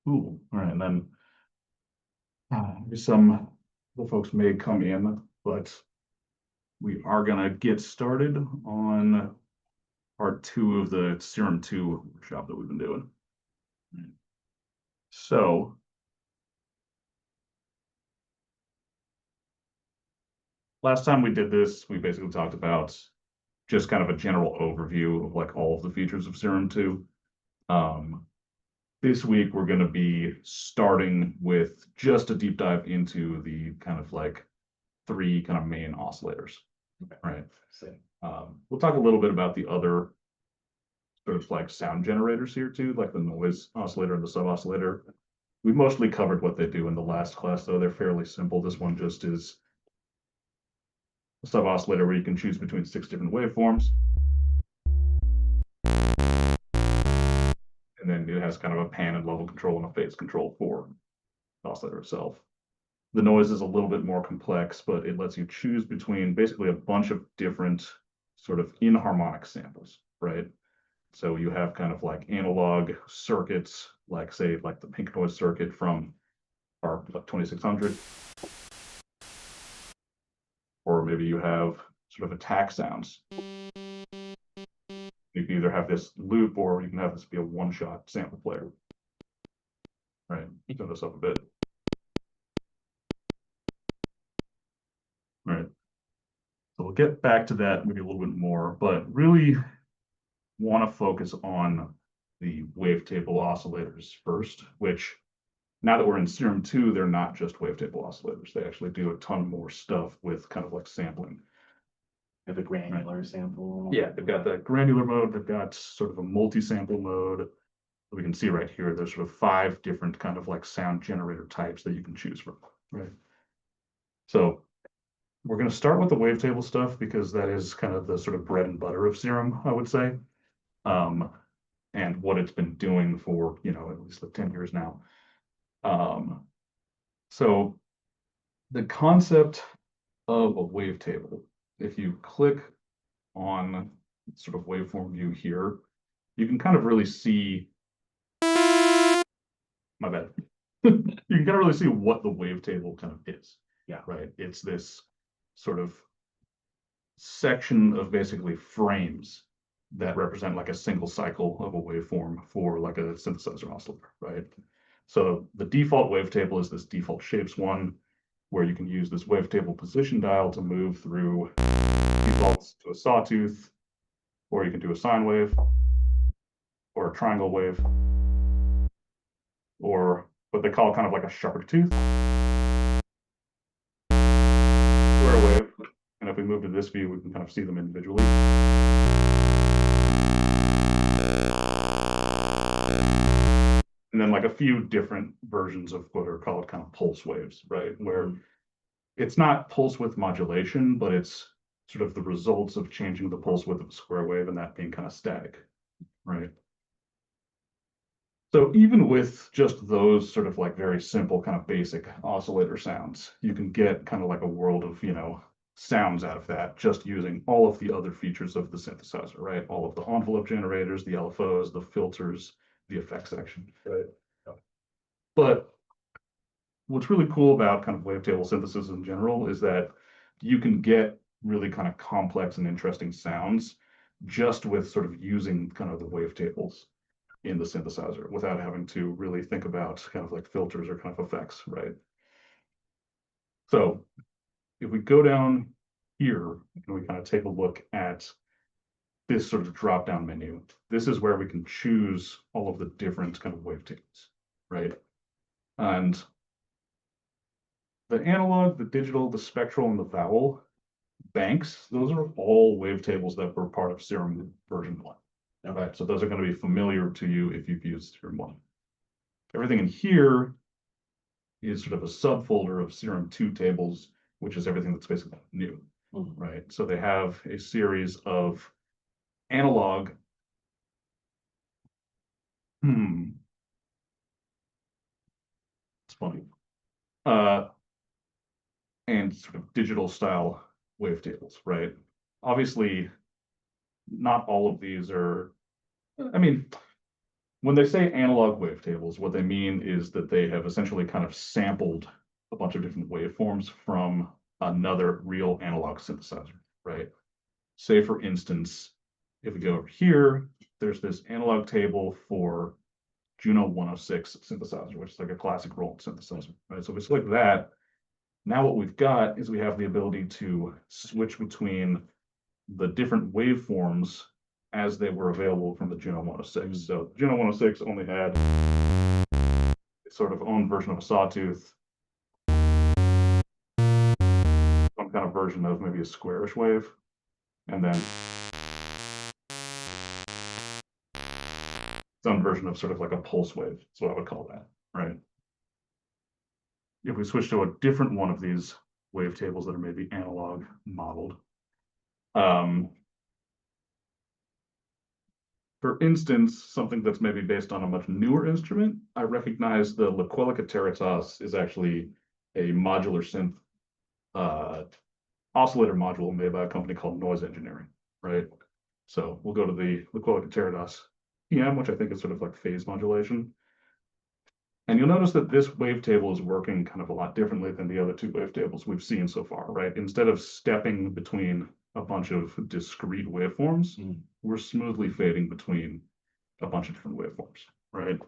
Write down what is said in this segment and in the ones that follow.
Cool. All right, and then some of the folks may come in, but we are gonna get started on part 2 of the Serum 2 workshop that we've been doing. So last time we did this, we basically talked about just kind of a general overview of like all of the features of Serum 2. This week we're going to be starting with just a deep dive into the kind of like 3 kind of main oscillators. Okay. Right. We'll talk a little bit about the other sort of like sound generators here too, like the noise oscillator and the sub oscillator. We mostly covered what they do in the last class, though. They're fairly simple. This one just is a sub oscillator where you can choose between 6 different waveforms. And then it has kind of a pan and level control and a phase control for the oscillator itself. The noise is a little bit more complex, but it lets you choose between basically a bunch of different sort of inharmonic samples, right? So you have kind of like analog circuits, like say like the pink noise circuit from our 2600. Or maybe you have sort of attack sounds. You can either have this loop or you can have this be a one-shot sample player. Right, turn this up a bit. All right, so we'll get back to that maybe a little bit more, but really want to focus on the wavetable oscillators first, which now that we're in Serum 2, they're not just wavetable oscillators. They actually do a ton more stuff with kind of like sampling. The granular sample. Yeah, they've got the granular mode, they've got sort of a multi-sample mode. We can see right here, there's sort of 5 different kind of like sound generator types that you can choose from, right? So we're going to start with the wavetable stuff because that is kind of the sort of bread and butter of Serum, I would say. And what it's been doing for, you know, at least like 10 years now. So the concept of a wavetable, if you click on sort of waveform view here, you can kind of really see, my bad. You can kind of really see what the wavetable kind of is. Yeah. Right. It's this sort of section of basically frames that represent like a single cycle of a waveform for like a synthesizer oscillator, right? So the default wavetable is this default shapes one, where you can use this wavetable position dial to move through defaults to a sawtooth, or you can do a sine wave, or a triangle wave, or what they call kind of like a shark tooth, square wave. And if we move to this view, we can kind of see them individually. And then like a few different versions of what are called kind of pulse waves, right? Where it's not pulse width modulation, but it's sort of the results of changing the pulse width of a square wave and that being kind of static, right? So even with just those sort of like very simple kind of basic oscillator sounds, you can get kind of like a world of, you know, sounds out of that just using all of the other features of the synthesizer, right? All of the envelope generators, the LFOs, the filters, the effects section, right? But what's really cool about kind of wavetable synthesis in general is that you can get really kind of complex and interesting sounds just with sort of using kind of the wavetables in the synthesizer without having to really think about kind of like filters or kind of effects, right? So if we go down here and we kind of take a look at this sort of drop-down menu, this is where we can choose all of the different kind of wavetables, right? And the analog, the digital, the spectral, and the vowel banks, those are all wavetables that were part of Serum version 1. Okay, so those are going to be familiar to you if you've used Serum 1. Everything in here is sort of a subfolder of Serum 2 tables, which is everything that's basically new, right? So they have a series of analog. It's funny. And sort of digital style wavetables, right? Obviously, not all of these are, I mean, when they say analog wavetables, what they mean is that they have essentially kind of sampled a bunch of different waveforms from another real analog synthesizer, right? Say, for instance, if we go over here, there's this analog table for Juno 106 synthesizer, which is like a classic Roland synthesizer, right? So if we select that, now what we've got is we have the ability to switch between the different waveforms as they were available from the Juno 106. So Juno 106 only had its sort of own version of a sawtooth, some kind of version of maybe a squarish wave, and then some version of sort of like a pulse wave. That's what I would call that, right? If we switch to a different one of these wavetables that are maybe analog modeled, for instance, something that's maybe based on a much newer instrument, I recognize the Quinn is actually a modular synth oscillator module made by a company called Noise Engineering, right? So we'll go to the Quinn PM, which I think is sort of like phase modulation. And you'll notice that this wavetable is working kind of a lot differently than the other two wavetables we've seen so far, right? Instead of stepping between a bunch of discrete waveforms, we're smoothly fading between a bunch of different waveforms, right?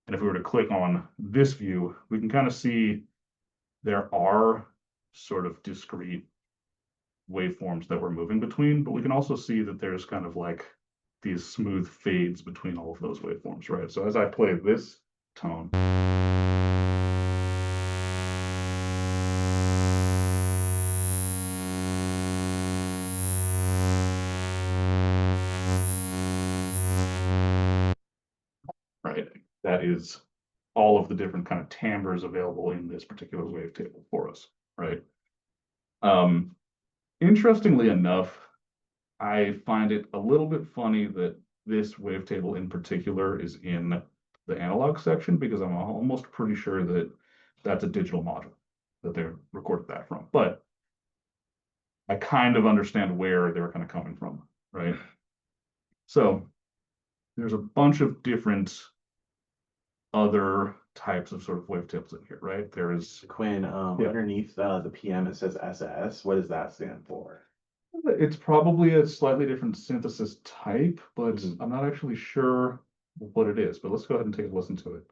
And if we were to click on this view, we can kind of see there are sort of discrete waveforms that we're moving between, but we can also see that there's kind of like these smooth fades between all of those waveforms, right? So as I play this tone, right, that is all of the different kind of timbres available in this particular wavetable for us, right? Interestingly enough, I find it a little bit funny that this wavetable in particular is in the analog section, because I'm almost pretty sure that that's a digital module that they recorded that from. But I kind of understand where they're kind of coming from, right? So there's a bunch of different other types of sort of wavetables in here, right? There is Quinn, underneath the PM, it says SS. What does that stand for? It's probably a slightly different synthesis type, but I'm not actually sure what it is. But let's go ahead and take a listen to it.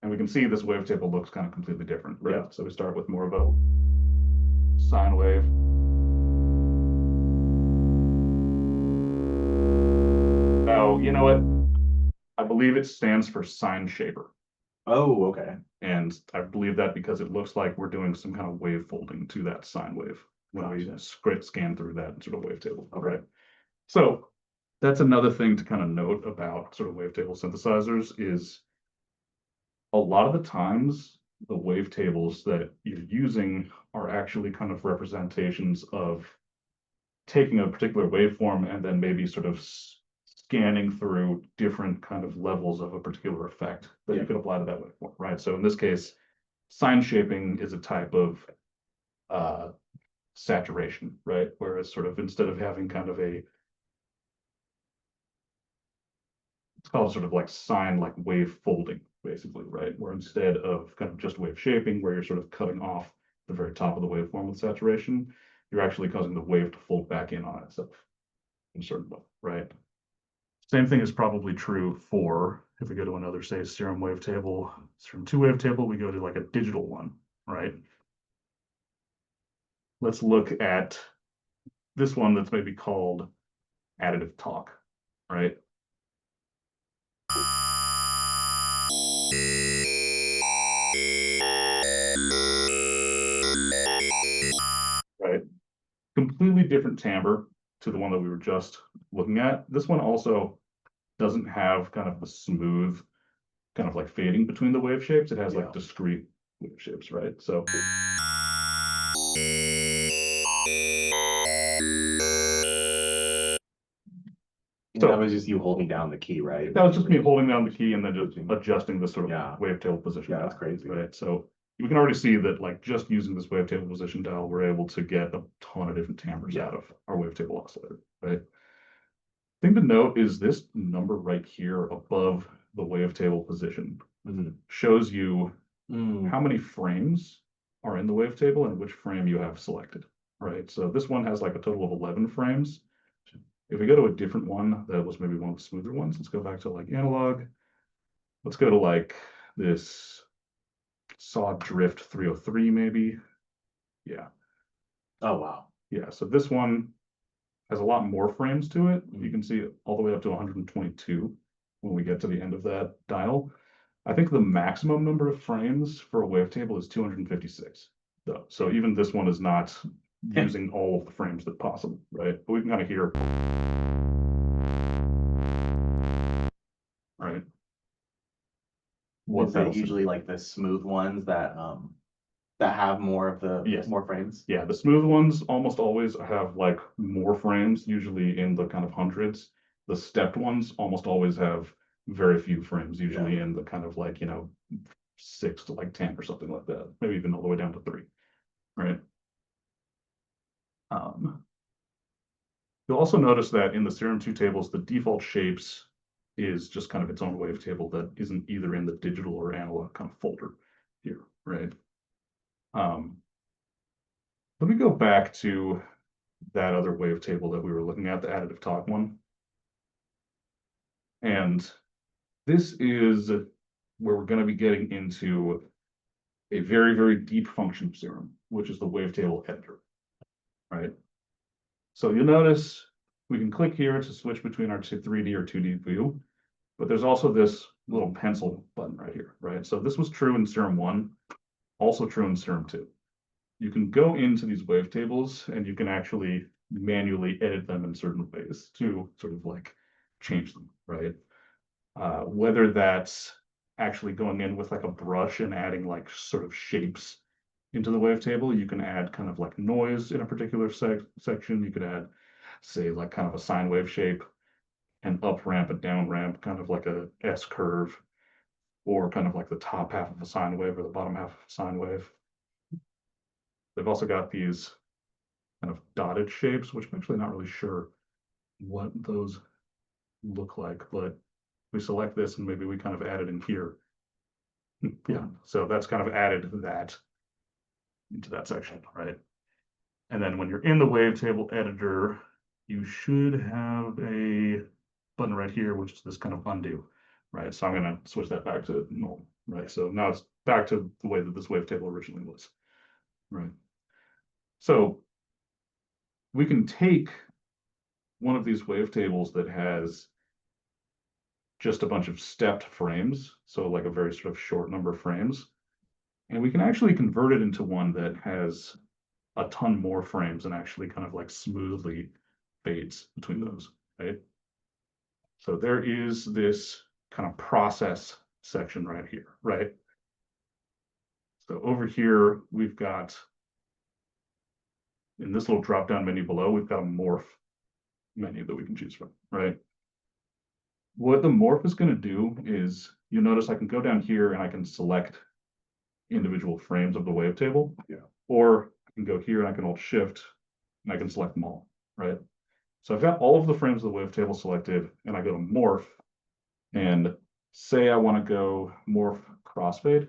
And we can see this wavetable looks kind of completely different, right? Yeah. So we start with more of a sine wave. Now, you know what? I believe it stands for sine shaper. Oh, okay. And I believe that because it looks like we're doing some kind of wave folding to that sine wave when we scan through that sort of wavetable. Okay. Right. So that's another thing to kind of note about sort of wavetable synthesizers is a lot of the times the wavetables that you're using are actually kind of representations of taking a particular waveform and then maybe sort of scanning through different kind of levels of a particular effect that you could apply to that waveform, right? So in this case, sine shaping is a type of saturation, right? Whereas sort of instead of having kind of a, it's called sort of like sine, like wave folding, basically, right? Where instead of kind of just wave shaping, where you're sort of cutting off the very top of the waveform with saturation, you're actually causing the wave to fold back in on itself in a certain way, right? Same thing is probably true for, if we go to another, say, Serum wavetable, Serum 2 wavetable, we go to like a digital one, right? Let's look at this one that's maybe called additive talk, right? Right. Completely different timbre to the one that we were just looking at. This one also doesn't have kind of the smooth kind of like fading between the wave shapes. It has like discrete wave shapes, right? So that was just you holding down the key, right? That was just me holding down the key and then just adjusting the sort of wavetable position. Yeah, that's crazy. Right. So you can already see that like just using this wavetable position dial, we're able to get a ton of different timbres out of our wavetable oscillator, right? Thing to note is this number right here above the wavetable position Mhm. shows you Mm. how many frames are in the wavetable and which frame you have selected, right? So this one has like a total of 11 frames. If we go to a different one that was maybe one of the smoother ones, let's go back to like analog. Let's go to like this saw drift 303 maybe. Yeah, Oh, wow. yeah. So this one has a lot more frames to it. You Mhm. can see all the way up to 122 when we get to the end of that dial. I think the maximum number of frames for a wavetable is 256, though. So even this one is not using all of the frames that possible, right? But we can kind of hear, right? What Is it that'll usually like the smooth ones that that have more of the Yes. more frames? Yeah, the smooth ones almost always have like more frames, usually in the kind of hundreds. The stepped ones almost always have very few frames, usually in the kind of like, 6 to like 10 or something like that, maybe even all the way down to 3, right? You'll also notice that in the Serum 2 tables, the default shapes is just kind of its own wavetable that isn't either in the digital or analog kind of folder here, right? Let me go back to that other wavetable that we were looking at, the additive talk one. And this is where we're going to be getting into a very, very deep function of Serum, which is the wavetable editor, right? So you'll notice we can click here to switch between our 3D or 2D view, but there's also this little pencil button right here, right? So this was true in Serum 1, also true in Serum 2. You can go into these wavetables and you can actually manually edit them in certain ways to sort of like change them, right? Whether that's actually going in with like a brush and adding like sort of shapes into the wavetable, you can add kind of like noise in a particular section. You could add, say, like kind of a sine wave shape, an up ramp, a down ramp, kind of like a S curve, or kind of like the top half of a sine wave or the bottom half of a sine wave. They've also got these kind of dotted shapes, which I'm actually not really sure what those look like, but we select this and maybe we kind of add it in here. Yeah, so that's kind of added that into that section, right? And then when you're in the wavetable editor, you should have a button right here, which is this kind of undo, right? So I'm going to switch that back to normal, right? So now it's back to the way that this wavetable originally was, right? So we can take one of these wavetables that has just a bunch of stepped frames, so like a very sort of short number of frames, and we can actually convert it into one that has a ton more frames and actually kind of like smoothly fades between those, right? So there is this kind of process section right here, right? So over here, we've got, in this little drop-down menu below, we've got a morph menu that we can choose from, right? What the morph is going to do is, you'll notice I can go down here and I can select individual frames of the wavetable. Yeah. Or I can go here and I can hold shift and I can select them all, right? So I've got all of the frames of the wavetable selected and I go to morph and say I want to go morph crossfade.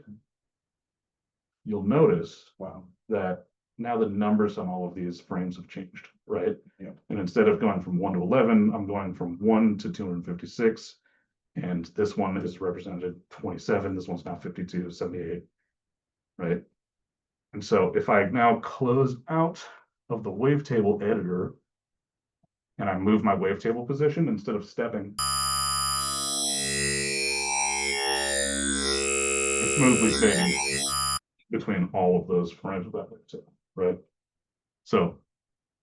You'll notice Wow. that now the numbers on all of these frames have changed, right? Yeah. And instead of going from 1 to 11, I'm going from 1 to 256. And this one is represented 27. This one's now 52, 78, right? And so if I now close out of the wavetable editor and I move my wavetable position instead of stepping, it's smoothly fading between all of those frames of that wavetable, right? So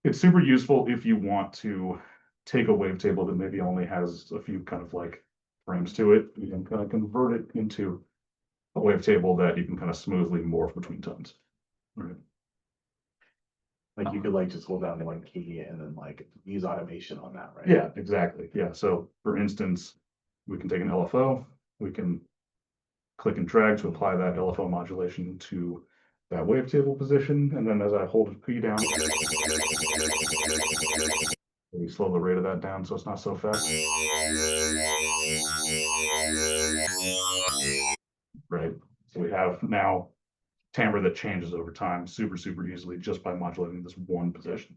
it's super useful if you want to take a wavetable that maybe only has a few kind of like frames to it. You can kind of convert it into a wavetable that you can kind of smoothly morph between tones, right? Like you could like just hold down one key and then like use automation on that, right? Yeah, exactly. Yeah. So for instance, we can take an LFO, we can click and drag to apply that LFO modulation to that wavetable position. And then as I hold the key down, we slow the rate of that down so it's not so fast. Right, so we have now timbre that changes over time super easily just by modulating this one position,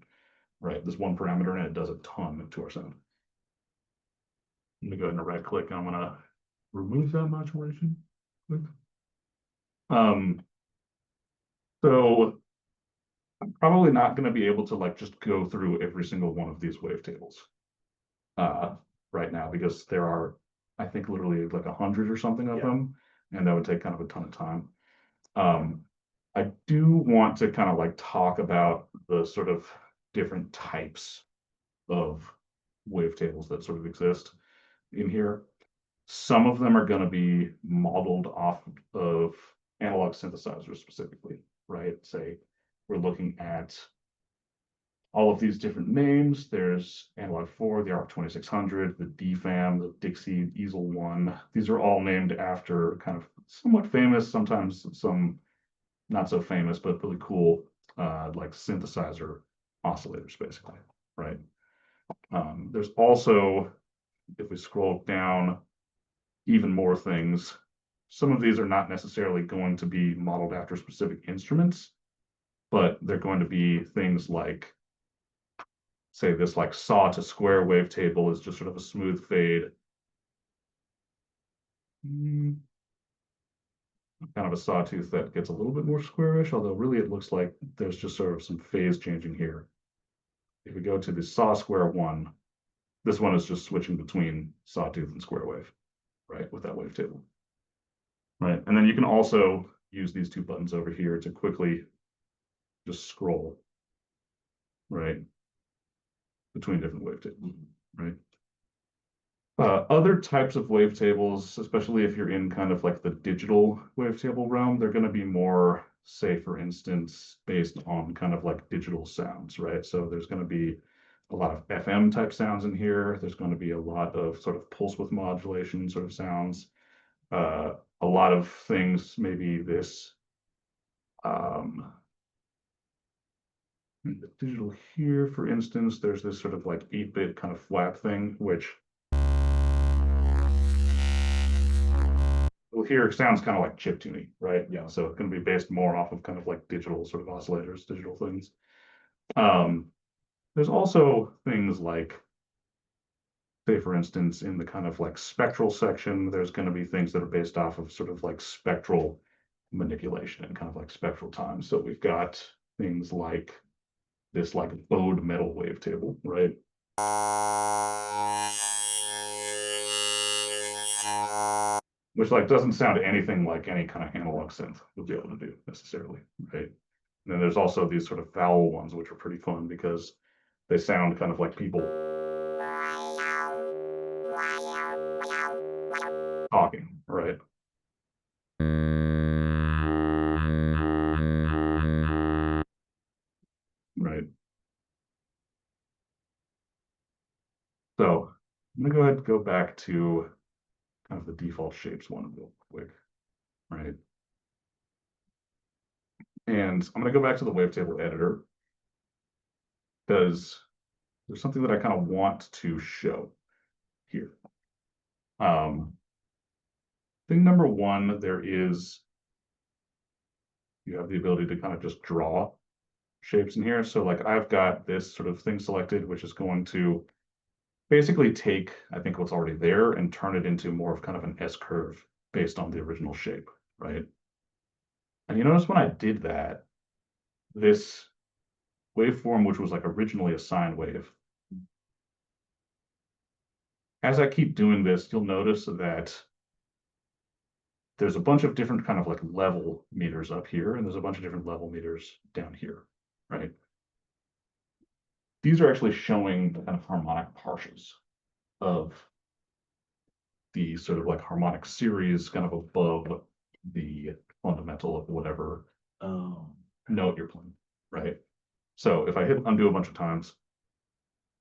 right? This one parameter, and it does a ton to our sound. I'm gonna go ahead and right click, and I'm gonna remove that modulation. Click. So I'm probably not gonna be able to like just go through every single one of these wavetables right now, because there are, I think, literally like 100 or something of them, and that would take kind of a ton of time. I do want to kind of like talk about the sort of different types of wavetables that sort of exist in here. Some of them are going to be modeled off of analog synthesizers specifically, right? Say we're looking at all of these different names. There's Analog 4, the ARC 2600, the DFAM, the Dixie Easel 1. These are all named after kind of somewhat famous, sometimes some not so famous, but really cool, like synthesizer oscillators, basically, right? There's also, if we scroll down, even more things. Some of these are not necessarily going to be modeled after specific instruments, but they're going to be things like, say, this like saw to square wavetable is just sort of a smooth fade. Kind of a sawtooth that gets a little bit more squarish, although really it looks like there's just sort of some phase changing here. If we go to the saw square one, this one is just switching between sawtooth and square wave, right, with that wavetable. Right, and then you can also use these two buttons over here to quickly just scroll, right, between different wavetables, right? Other types of wavetables, especially if you're in kind of like the digital wavetable realm, they're going to be more, say, for instance, based on kind of like digital sounds, right? So there's going to be a lot of FM type sounds in here. There's going to be a lot of sort of pulse width modulation sort of sounds. A lot of things, maybe this in the digital here, for instance, there's this sort of like 8-bit kind of flap thing, which well, here it sounds kind of like chip tuning, right? Yeah. So it's going to be based more off of kind of like digital sort of oscillators, digital things. There's also things like, say, for instance, in the kind of like spectral section, there's going to be things that are based off of sort of like spectral manipulation and kind of like spectral time. So we've got things like this like bowed metal wavetable, right? Which like doesn't sound anything like any kind of analog synth would be able to do necessarily, right? And then there's also these sort of vowel ones, which are pretty fun because they sound kind of like people talking, right? Right. So I'm gonna go ahead and go back to kind of the default shapes one real quick, right? And I'm gonna go back to the wavetable editor because there's something that I kind of want to show here. Thing number one, you have the ability to kind of just draw shapes in here. So like I've got this sort of thing selected, which is going to basically take, I think, what's already there and turn it into more of kind of an S curve based on the original shape, right? And you notice when I did that, this waveform, which was like originally a sine wave, as I keep doing this, you'll notice that there's a bunch of different kind of like level meters up here, and there's a bunch of different level meters down here, right? These are actually showing the kind of harmonic partials of the sort of like harmonic series kind of above the fundamental of whatever note you're playing, right? So if I hit undo a bunch of times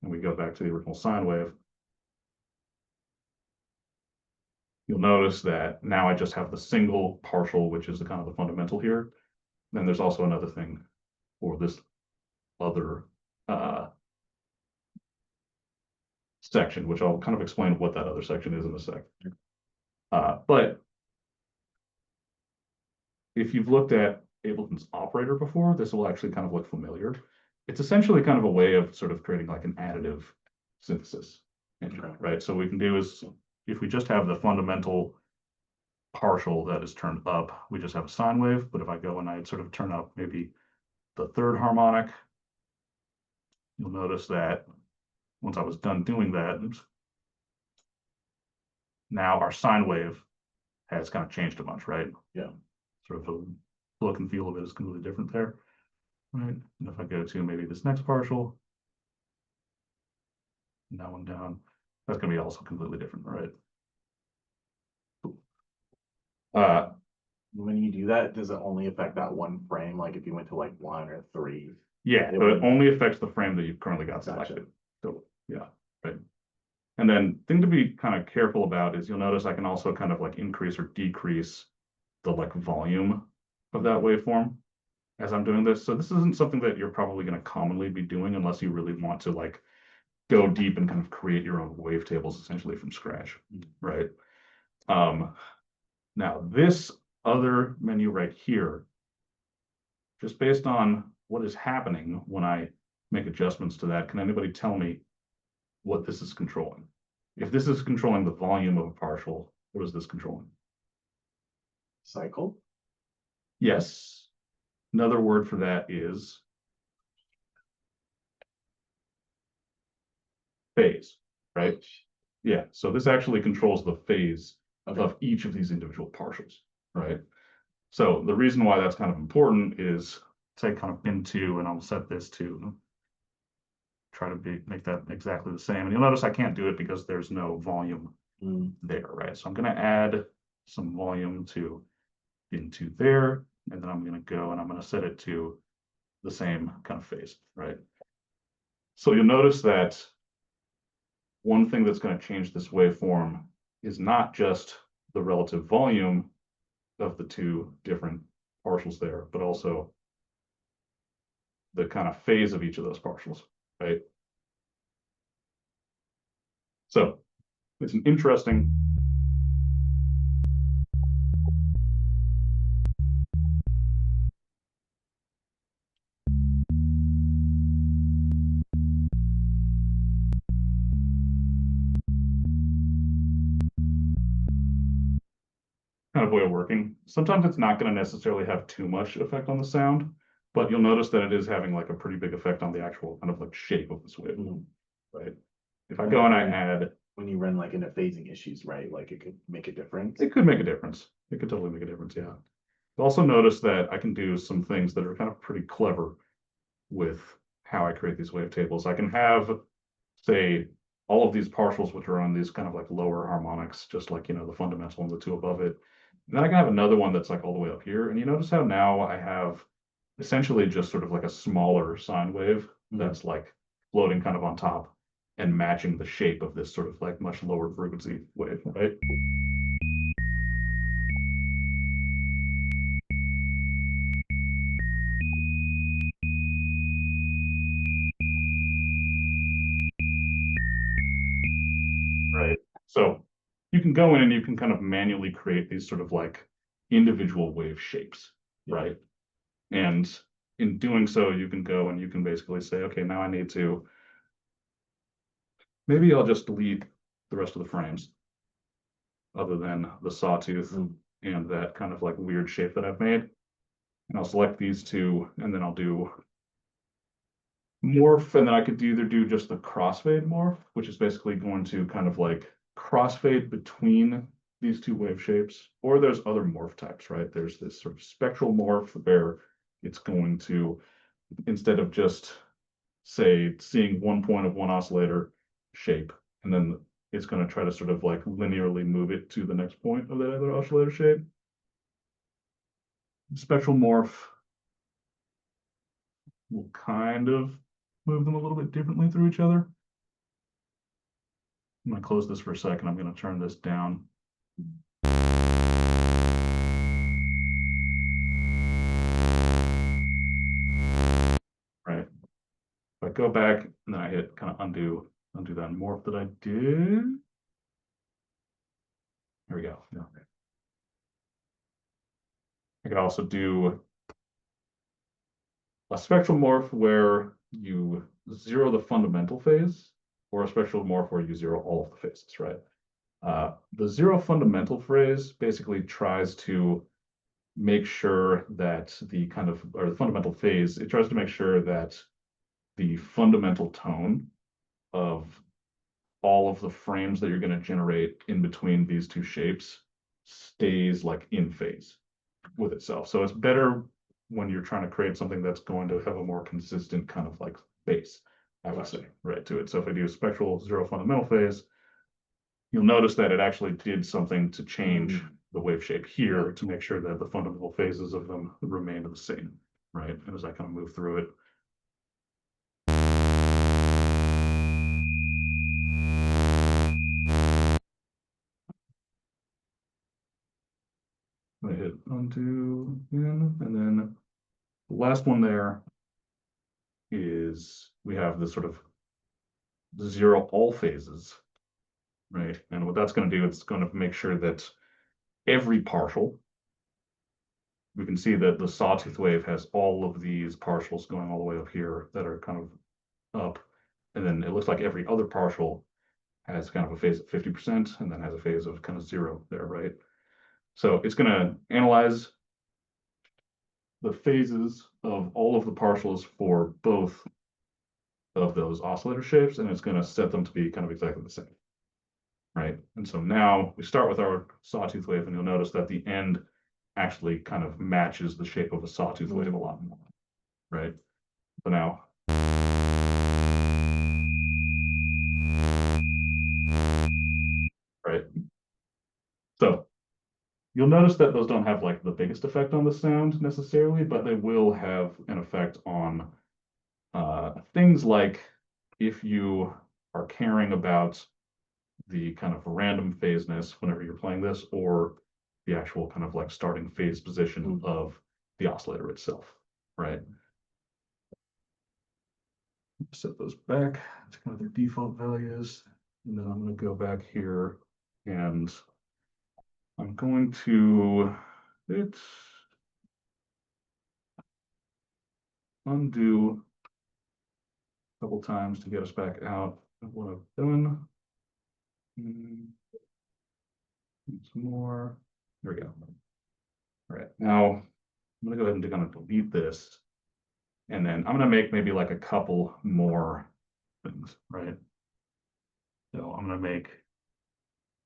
and we go back to the original sine wave, you'll notice that now I just have the single partial, which is the kind of the fundamental here. Then there's also another thing for this other section, which I'll kind of explain what that other section is in a sec. But if you've looked at Ableton's operator before, this will actually kind of look familiar. It's essentially kind of a way of sort of creating like an additive synthesis engine, right? So what we can do is, if we just have the fundamental partial that is turned up, we just have a sine wave. But if I go and I sort of turn up maybe the third harmonic, you'll notice that once I was done doing that, oops, now our sine wave has kind of changed a bunch, right? Yeah. Sort of the look and feel of it is completely different there, right? And if I go to maybe this next partial, and that one down, that's going to be also completely different, right? When you do that, does it only affect that one frame? Like if you went to like 1 or 3? Yeah, so it only affects the frame that you've currently got selected. So yeah, right. And then thing to be kind of careful about is you'll notice I can also kind of like increase or decrease the like volume of that waveform as I'm doing this. So this isn't something that you're probably going to commonly be doing unless you really want to like go deep and kind of create your own wavetables essentially from scratch, right? Now this other menu right here, just based on what is happening when I make adjustments to that, can anybody tell me what this is controlling? If this is controlling the volume of a partial, what is this controlling? Cycle? Yes. Another word for that is phase, right? Yeah, so this actually controls the phase of each of these individual partials, right? So the reason why that's kind of important is, say, kind of into, and I'll set this to try to make that exactly the same. And you'll notice I can't do it because there's no volume there, right? So I'm going to add some volume to into there, and then I'm going to go and I'm going to set it to the same kind of phase, right? So you'll notice that one thing that's going to change this waveform is not just the relative volume of the two different partials there, but also the kind of phase of each of those partials, right? So it's an interesting kind of way of working. Sometimes it's not going to necessarily have too much effect on the sound, but you'll notice that it is having like a pretty big effect on the actual kind of like shape of this wave, right? If I go and I add, when you run like into phasing issues, right? Like it could make a difference. it could make a difference. It could totally make a difference, yeah. Also notice that I can do some things that are kind of pretty clever with how I create these wavetables. I can have, say, all of these partials, which are on these kind of like lower harmonics, just like, you know, the fundamental and the two above it. And then I can have another one that's like all the way up here. And you notice how now I have essentially just sort of like a smaller sine wave that's like floating kind of on top and matching the shape of this sort of like much lower frequency wave, right? Right. So you can go in and you can kind of manually create these sort of like individual wave shapes, right? And in doing so, you can go and you can basically say, okay, now I need to, maybe I'll just delete the rest of the frames other than the sawtooth and that kind of like weird shape that I've made. And I'll select these two and then I'll do morph, and then I could either do just the crossfade morph, which is basically going to kind of like crossfade between these two wave shapes, or there's other morph types, right? There's this sort of spectral morph where it's going to, instead of just say seeing one point of one oscillator shape, and then it's going to try to sort of like linearly move it to the next point of that other oscillator shape. Spectral morph will kind of move them a little bit differently through each other. I'm going to close this for a second. I'm going to turn this down. Right. If I go back and then I hit kind of undo, undo that morph that I did. There we go. Yeah. I could also do a spectral morph where you zero the fundamental phase, or a spectral morph where you zero all of the phases, right? The zero fundamental phase basically tries to make sure that the fundamental phase, it tries to make sure that the fundamental tone of all of the frames that you're going to generate in between these two shapes stays like in phase with itself. So it's better when you're trying to create something that's going to have a more consistent kind of like base, I would say, right, to it. So if I do a spectral zero fundamental phase, you'll notice that it actually did something to change the wave shape here to make sure that the fundamental phases of them remain the same, right? And as I kind of move through it. I hit undo again, and then the last one there is we have this sort of zero all phases, right? And what that's going to do, it's going to make sure that every partial, we can see that the sawtooth wave has all of these partials going all the way up here that are kind of up. And then it looks like every other partial has kind of a phase of 50% and then has a phase of kind of zero there, right? So it's going to analyze the phases of all of the partials for both of those oscillator shapes, and it's going to set them to be kind of exactly the same, right? And so now we start with our sawtooth wave, and you'll notice that the end actually kind of matches the shape of a sawtooth wave a lot more, right? So now, right? So you'll notice that those don't have like the biggest effect on the sound necessarily, but they will have an effect on things like if you are caring about the kind of random phaseness whenever you're playing this, or the actual kind of like starting phase position of the oscillator itself, right? Set those back to kind of their default values. And then I'm going to go back here and I'm going to undo a couple times to get us back out of what I've done. Some more. There we go. All right, now I'm going to go ahead and kind of delete this. And then I'm going to make maybe like a couple more things, right? So I'm going to make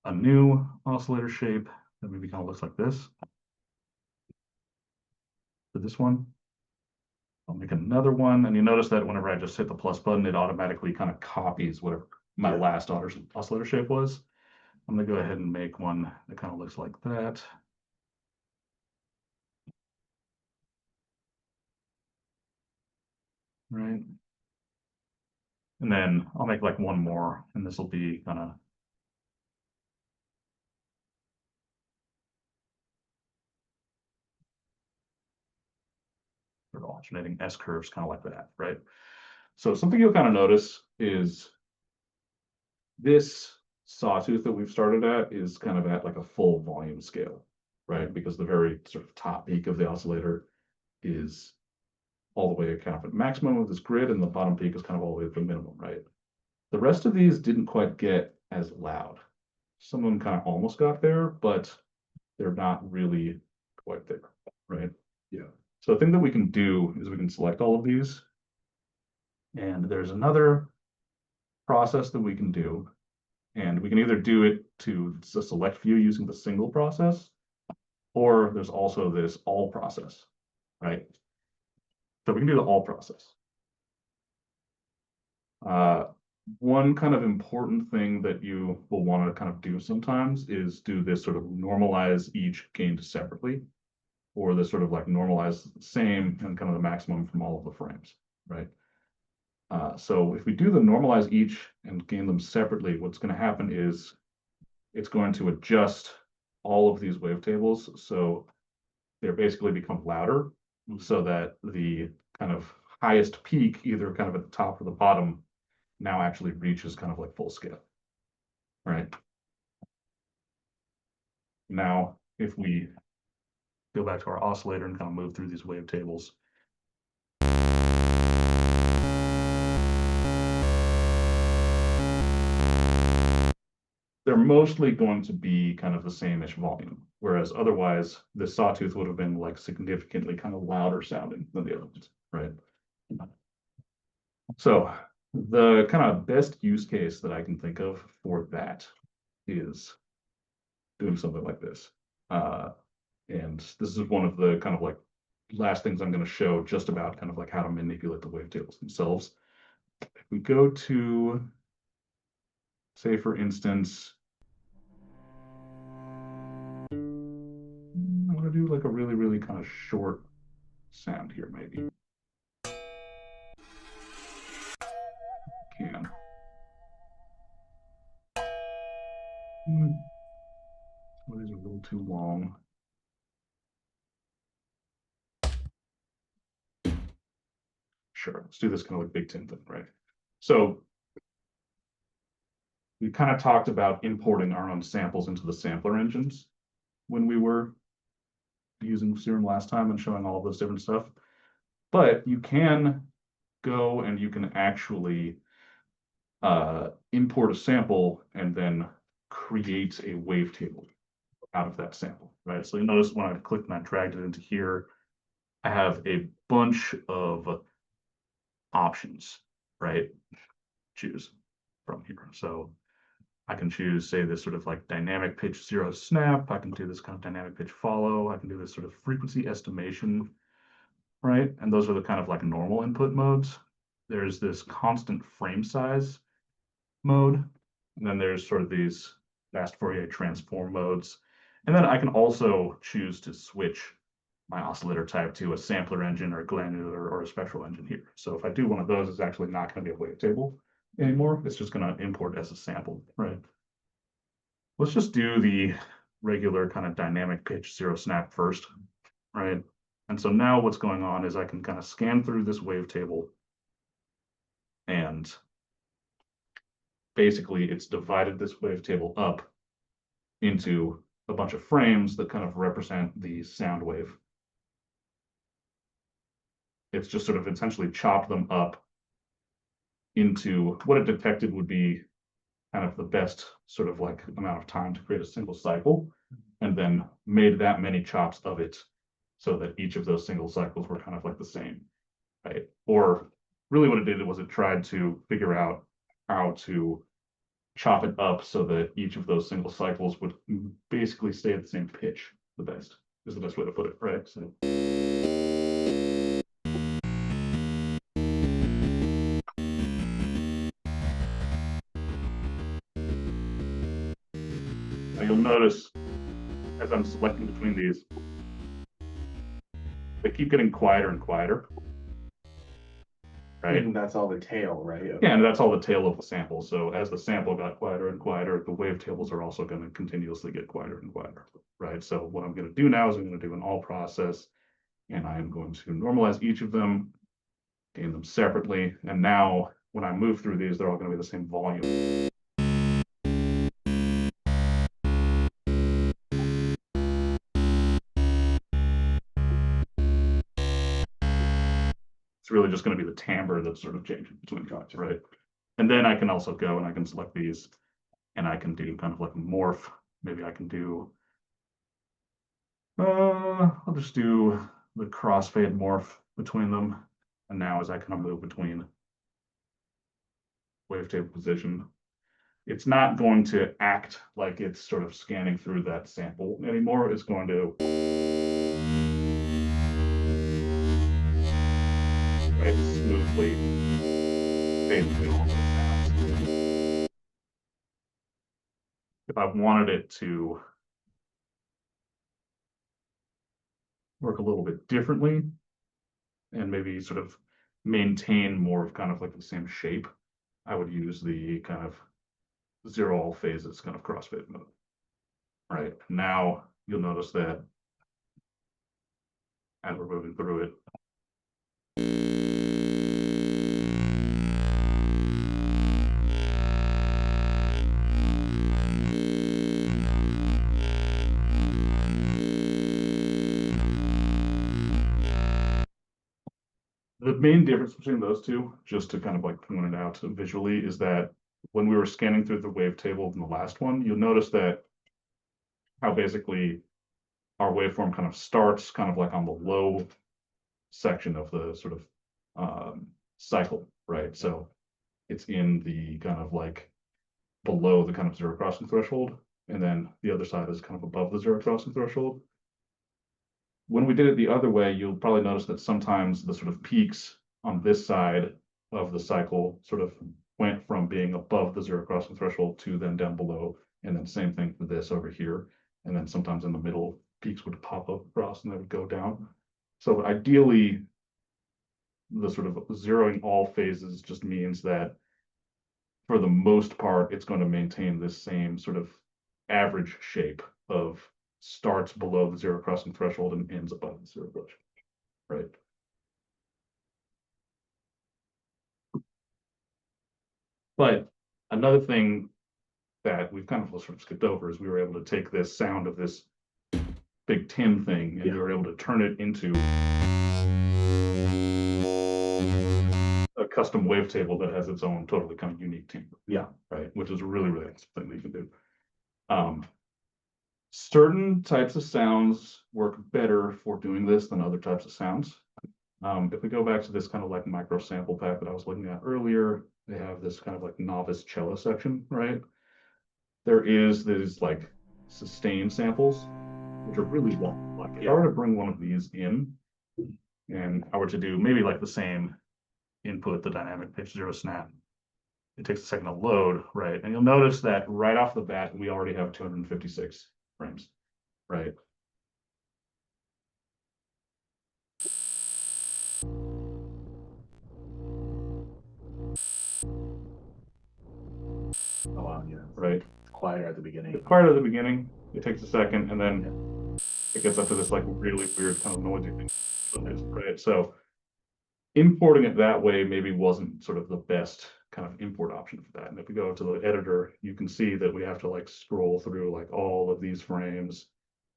a new oscillator shape that maybe kind of looks like this. For this one, I'll make another one. And you notice that whenever I just hit the plus button, it automatically kind of copies whatever my last oscillator shape was. I'm going to go ahead and make one that kind of looks like that. Right. And then I'll make like one more, and this will be kind of sort of alternating S curves, kind of like that, right? So something you'll kind of notice is this sawtooth that we've started at is kind of at like a full volume scale, right? Because the very sort of top peak of the oscillator is all the way kind of at maximum of this grid, and the bottom peak is kind of all the way at the minimum, right? The rest of these didn't quite get as loud. Some of them kind of almost got there, but they're not really quite there, right? Yeah. So the thing that we can do is we can select all of these, and there's another process that we can do, and we can either do it to the select view using the single process, or there's also this all process, right? So we can do the all process. One kind of important thing that you will want to kind of do sometimes is do this sort of normalize each gained separately, or this sort of like normalize the same and kind of the maximum from all of the frames, right? So if we do the normalize each and gain them separately, what's going to happen is it's going to adjust all of these wavetables. So they basically become louder so that the kind of highest peak, either kind of at the top or the bottom, now actually reaches kind of like full scale, right? Now, if we go back to our oscillator and kind of move through these wavetables, they're mostly going to be kind of the same-ish volume, whereas otherwise the sawtooth would have been like significantly kind of louder sounding than the other ones, right? So the kind of best use case that I can think of for that is doing something like this. And this is one of the kind of like last things I'm going to show just about kind of like how to manipulate the wavetables themselves. If we go to, say, for instance, I want to do like a really, really kind of short sound here, maybe. Can. Well, these are a little too long. Sure, let's do this kind of like Big Tin thing, right? So we kind of talked about importing our own samples into the sampler engines when we were using Serum last time and showing all of this different stuff. But you can go and you can actually import a sample and then create a wavetable out of that sample, right? So you notice when I clicked and I dragged it into here, I have a bunch of options, right? Choose from here. So I can choose, say, this sort of like dynamic pitch zero snap. I can do this kind of dynamic pitch follow. I can do this sort of frequency estimation, right? And those are the kind of like normal input modes. There's this constant frame size mode. And then there's sort of these fast Fourier transform modes. And then I can also choose to switch my oscillator type to a sampler engine or a granular or a spectral engine here. So if I do one of those, it's actually not going to be a wavetable anymore. It's just going to import as a sample, right? Let's just do the regular kind of dynamic pitch zero snap first, right? And so now what's going on is I can kind of scan through this wavetable, and basically it's divided this wavetable up into a bunch of frames that kind of represent the sound wave. It's just sort of essentially chopped them up into what it detected would be kind of the best sort of like amount of time to create a single cycle, and then made that many chops of it so that each of those single cycles were kind of like the same, right? Or really what it did was it tried to figure out how to chop it up so that each of those single cycles would basically stay at the same pitch. The best is the best way to put it, right? So now you'll notice as I'm selecting between these, they keep getting quieter and quieter, right? And that's all the tail, right? Yeah, and that's all the tail of the sample. So as the sample got quieter and quieter, the wavetables are also going to continuously get quieter and quieter, right? So what I'm going to do now is I'm going to do an all process, and I am going to normalize each of them, gain them separately, and now when I move through these, they're all going to be the same volume. It's really just going to be the timbre that's sort of changing between shots, right? And then I can also go and I can select these, and I can do kind of like a morph. Maybe I can do, I'll just do the crossfade morph between them. And now as I kind of move between wavetable position, it's not going to act like it's sort of scanning through that sample anymore. It's going to smoothly fade between all those sounds. If I wanted it to work a little bit differently and maybe sort of maintain more of kind of like the same shape, I would use the kind of zero all phases kind of crossfade mode. Right now, you'll notice that as we're moving through it, the main difference between those two, just to kind of like point it out visually, is that when we were scanning through the wavetable in the last one, you'll notice that how basically our waveform kind of starts kind of like on the low section of the sort of cycle, right? So it's in the kind of like below the kind of zero crossing threshold, and then the other side is kind of above the zero crossing threshold. When we did it the other way, you'll probably notice that sometimes the sort of peaks on this side of the cycle sort of went from being above the zero crossing threshold to then down below, and then same thing for this over here. And then sometimes in the middle, peaks would pop up across and they would go down. So ideally, the sort of zeroing all phases just means that for the most part, it's going to maintain this same sort of average shape of starts below the zero crossing threshold and ends above the zero crossing, right? But another thing that we've kind of sort of skipped over is we were able to take this sound of this big tin thing and we were able to turn it into a custom wavetable that has its own totally kind of unique timbre. Yeah. Right. Which is really, really nice thing that you can do. Certain types of sounds work better for doing this than other types of sounds. If we go back to this kind of like micro sample pack that I was looking at earlier, they have this kind of like novice cello section, right? There is these like sustained samples, which are really long. Like if I were to bring one of these in and I were to do maybe like the same input, the dynamic pitch zero snap, it takes a second to load, right? And you'll notice that right off the bat, we already have 256 frames, right? Oh wow, yeah. Right. It's quieter at the beginning. It's quieter at the beginning, it takes a second, and then it gets up to this like really weird kind of noisy thing, right? So importing it that way maybe wasn't sort of the best kind of import option for that. And if we go to the editor, you can see that we have to like scroll through like all of these frames,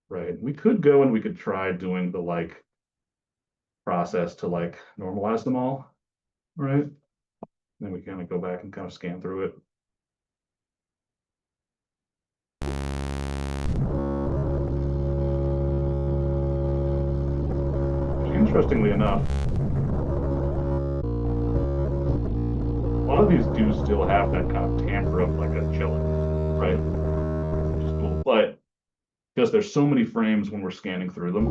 right? We could go and we could try doing the like process to like normalize them all, right? Then we kind of go back and kind of scan through it. Interestingly enough, a lot of these do still have that kind of timbre of like a cello, right? Which is cool. But because there's so many frames when we're scanning through them,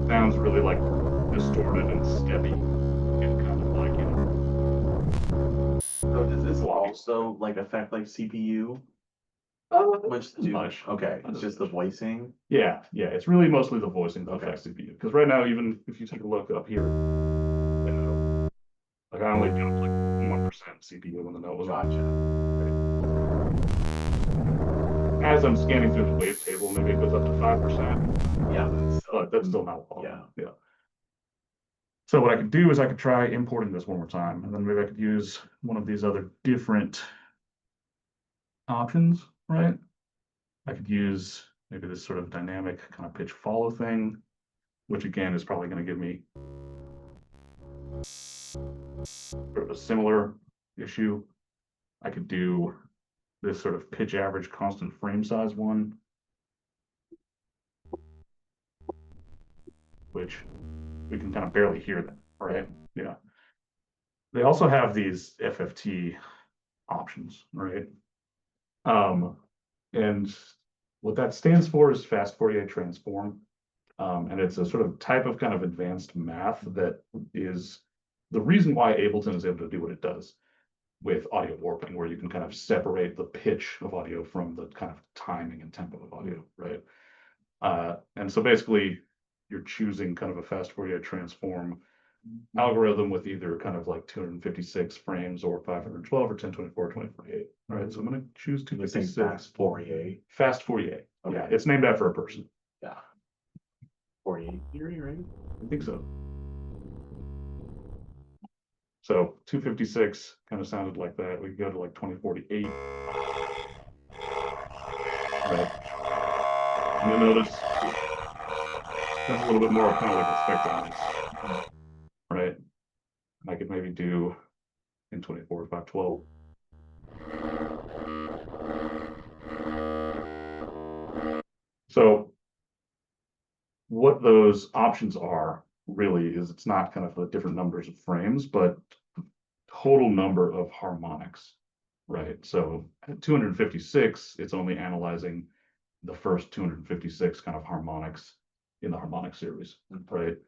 it sounds really like distorted and steppy and kind of like, you know. So does this also like affect like CPU? Much. Okay, it's just the voicing. Yeah, it's really mostly the voicing that affects CPU. Because right now, even if you take a look up here, you know, like I only do like 1% CPU when the note was on. Gotcha. As I'm scanning through the wavetable, maybe it goes up to 5%. Yeah, But that's still not a lot. Yeah. So what I could do is I could try importing this one more time, and then maybe I could use one of these other different options, right? I could use maybe this sort of dynamic kind of pitch follow thing, which again is probably going to give me sort of a similar issue. I could do this sort of pitch average constant frame size one, which we can kind of barely hear that, right? Yeah. They also have these FFT options, right? And what that stands for is fast Fourier transform. And it's a sort of type of kind of advanced math that is the reason why Ableton is able to do what it does with audio warping, where you can kind of separate the pitch of audio from the kind of timing and tempo of audio, right? And so basically, you're choosing kind of a fast Fourier transform algorithm with either kind of like 256 frames or 512 or 1024 or 2048. All right, so I'm going to choose 256. Fast Fourier. Fast Fourier. Okay. Yeah, it's named after a person. Yeah. Fourier theory, right? I think so. So 256 kind of sounded like that. We could go to like 2048. Right. And you'll notice that's a little bit more kind of like a spectrum. do in 24, 512. So what those options are really is it's not kind of the different numbers of frames, but total number of harmonics, right? So at 256, it's only analyzing the first 256 kind of harmonics in the harmonic series, right?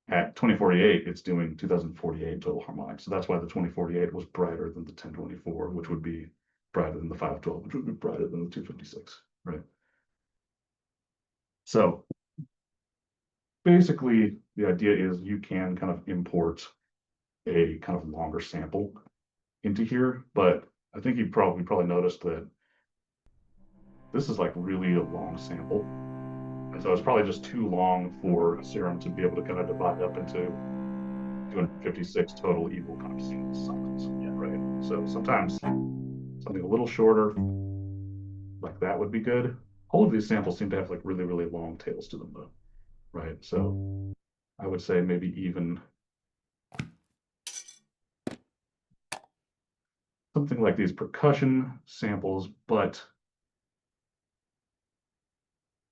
At 2048, it's doing 2048 total harmonics. So that's why the 2048 was brighter than the 1024, which would be brighter than the 512, which would be brighter than the 256, right? So basically, the idea is you can kind of import a kind of longer sample into here, but I think you probably noticed that this is like really a long sample. And so it's probably just too long for Serum to be able to kind of divide up into 256 total equal kind of single cycles. Yeah, right. So sometimes something a little shorter like that would be good. All of these samples seem to have like really, really long tails to them though, right? So I would say maybe even something like these percussion samples, but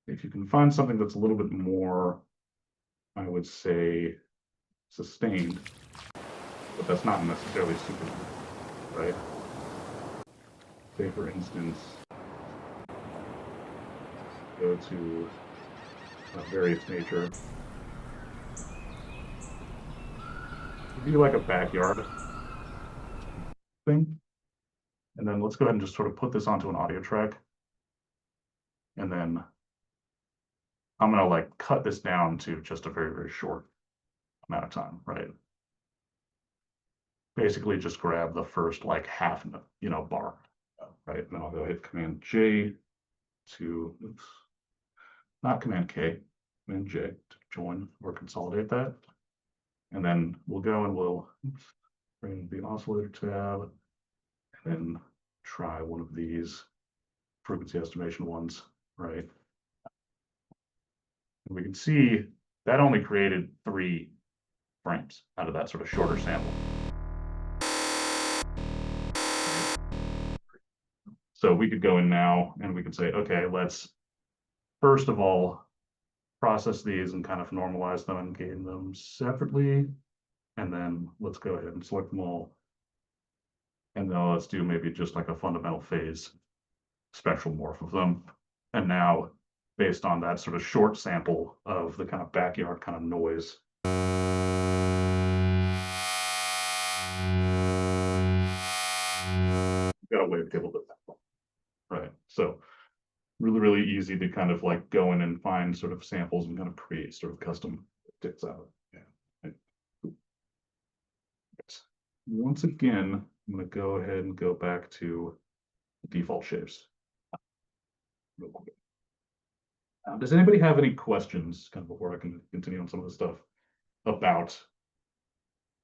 if you can find something that's a little bit more, I would say, sustained, but that's not necessarily super, right? Say, for instance, go to various nature. Maybe like a backyard thing. And then let's go ahead and just sort of put this onto an audio track. And then I'm gonna like cut this down to just a very, very short amount of time, right? Basically just grab the first like half, bar, right? And then I'll go hit Command J to, oops, not Command K, Command J to join or consolidate that. And then we'll go and we'll bring the oscillator tab and then try one of these frequency estimation ones, right? And we can see that only created 3 frames out of that sort of shorter sample. So we could go in now and we could say, okay, let's first of all process these and kind of normalize them and gain them separately. And then let's go ahead and select them all. And then let's do maybe just like a fundamental phase spectral morph of them. And now, based on that sort of short sample of the kind of backyard kind of noise, we've got a wavetable to that, right? So really, really easy to kind of like go in and find sort of samples and kind of create sort of custom ticks out. Yeah. Right. Once again, I'm going to go ahead and go back to the default shapes real quick. Does anybody have any questions kind of before I can continue on some of the stuff about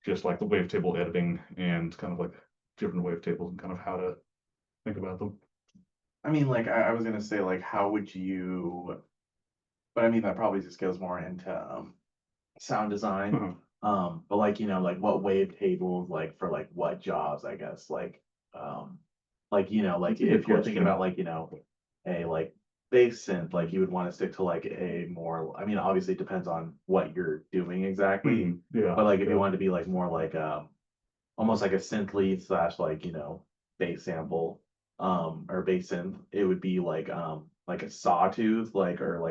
just like the wavetable editing and kind of like different wavetables and kind of how to think about them? I mean, like, I was gonna say, like, how would you, but I mean, that probably just goes more into sound design. But like, like what wavetables, like for like what jobs, I guess, like like like if you're thinking about like a like bass synth, like you would want to stick to like a more, I mean, obviously it depends on what you're doing exactly, Yeah. but like if you wanted to be like more like almost like a synth lead slash like bass sample or bass synth, it would be like a sawtooth, like or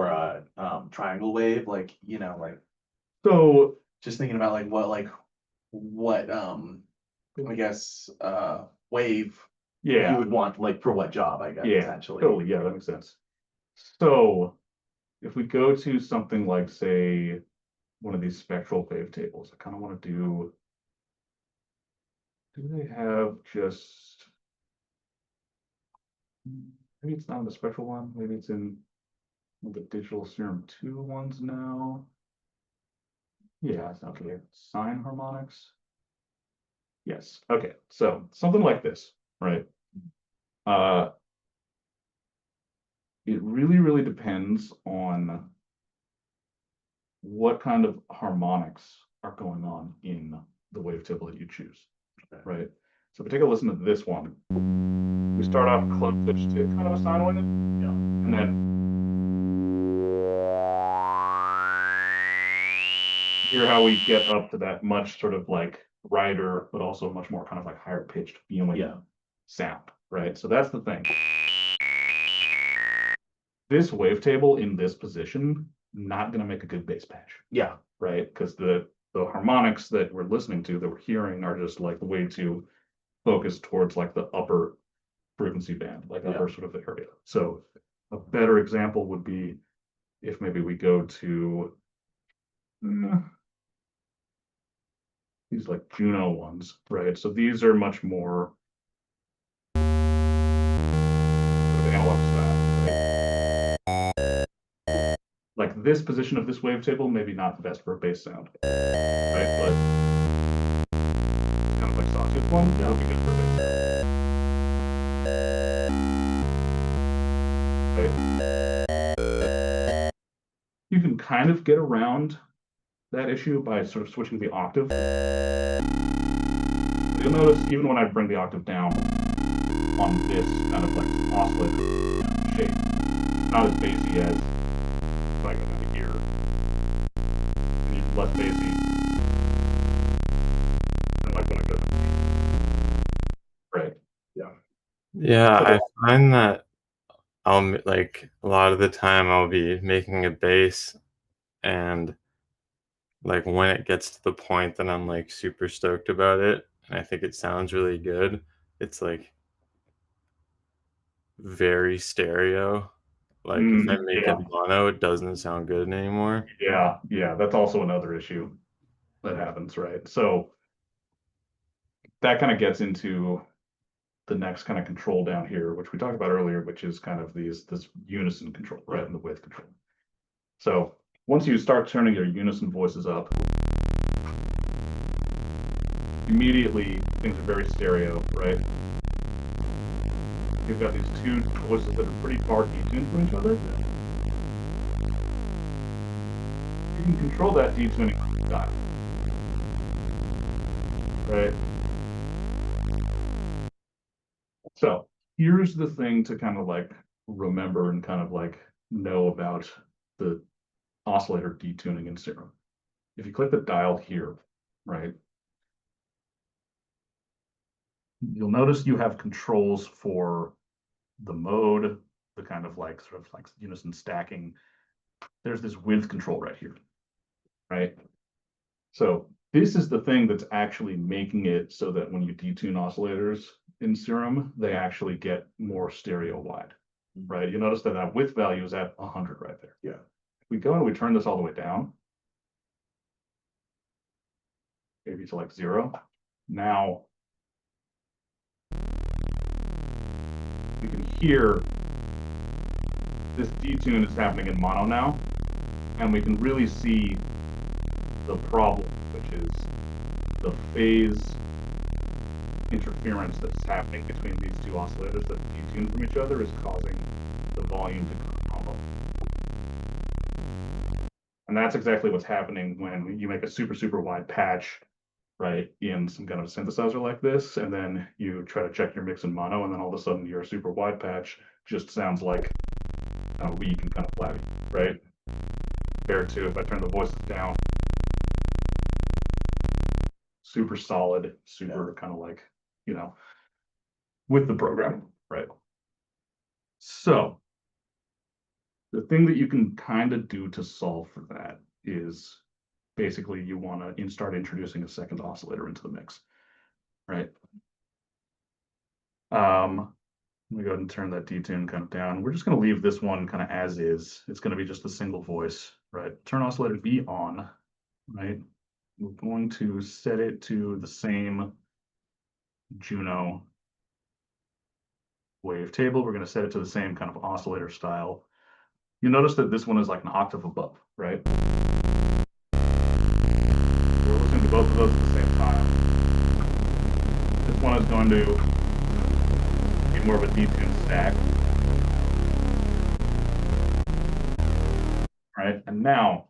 a triangle wave, like like So just thinking about like what I guess wave yeah, you would want, like for what job, I guess, yeah, essentially. totally. Yeah, that makes sense. So if we go to something like, say, one of these spectral wavetables, I kind of want to do they have just, maybe it's not in the spectral one, maybe it's in the digital Serum 2 ones now. Yeah, it's okay. Sine harmonics. Yes. Okay. So something like this, right? Uh, it really, really depends on what kind of harmonics are going on in the wavetable that you choose, right? So if we take a listen to this one, we start off close pitch to kind of a sine wave, and then hear how we get up to that much sort of like brighter, but also much more kind of like higher pitched feeling sound, right? So that's the thing. This wavetable in this position, not going to make a good bass patch. Yeah. Right? Because the harmonics that we're listening to, that we're hearing, are just like way too focused towards like the upper frequency band, like upper sort of area. So a better example would be if maybe we go to these like Juno ones, right? So these are much more sort of analog style, right? Like this position of this wavetable, maybe not the best for a bass sound, right? But kind of like sawtooth one, that would be good for a bass sound. Right? You can kind of get around that issue by sort of switching the octave. You'll notice even when I bring the octave down on this kind of like oscillator shape, it's not as bassy as if I go down here. And it's less bassy than like when I go down here. Right. Yeah. Yeah, I find that like a lot of the time I'll be making a bass, and like when it gets to the point that I'm like super stoked about it and I think it sounds really good, it's like very stereo. Like if I make it mono, it doesn't sound good anymore. Yeah, that's also another issue that happens, right? So that kind of gets into the next kind of control down here, which we talked about earlier, which is kind of this unison control, right? And the width control. So once you start turning your unison voices up, immediately things are very stereo, right? You've got these two voices that are pretty far detuned from each other. You can control that detuning style, right? So here's the thing to kind of like remember and kind of like know about the oscillator detuning in Serum. If you click the dial here, right, you'll notice you have controls for the mode, the kind of like sort of like unison stacking. There's this width control right here, right? So this is the thing that's actually making it so that when you detune oscillators in Serum, they actually get more stereo wide, right? You notice that that width value is at 100 right there. Yeah. If we go and we turn this all the way down, maybe to like 0, now we can hear this detune is happening in mono now, and we can really see the problem, which is the phase interference that's happening between these two oscillators that detune from each other is causing the volume to crumble. And that's exactly what's happening when you make a super, super wide patch, right, in some kind of synthesizer like this, and then you try to check your mix in mono, and then all of a sudden your super wide patch just sounds like kind of weak and kind of flabby, right? Compared to if I turn the voices down, super solid, super kind of like, you know, with the program, right? So the thing that you can kind of do to solve for that is basically you want to start introducing a second oscillator into the mix, right? Let me go ahead and turn that detune kind of down. We're just going to leave this one kind of as is. It's going to be just a single voice, right? Turn oscillator B on, right? We're going to set it to the same Juno wavetable. We're going to set it to the same kind of oscillator style. You notice that this one is like an octave above, right? We're listening to both of those at the same time. This one is going to be more of a detune stack. Right, and now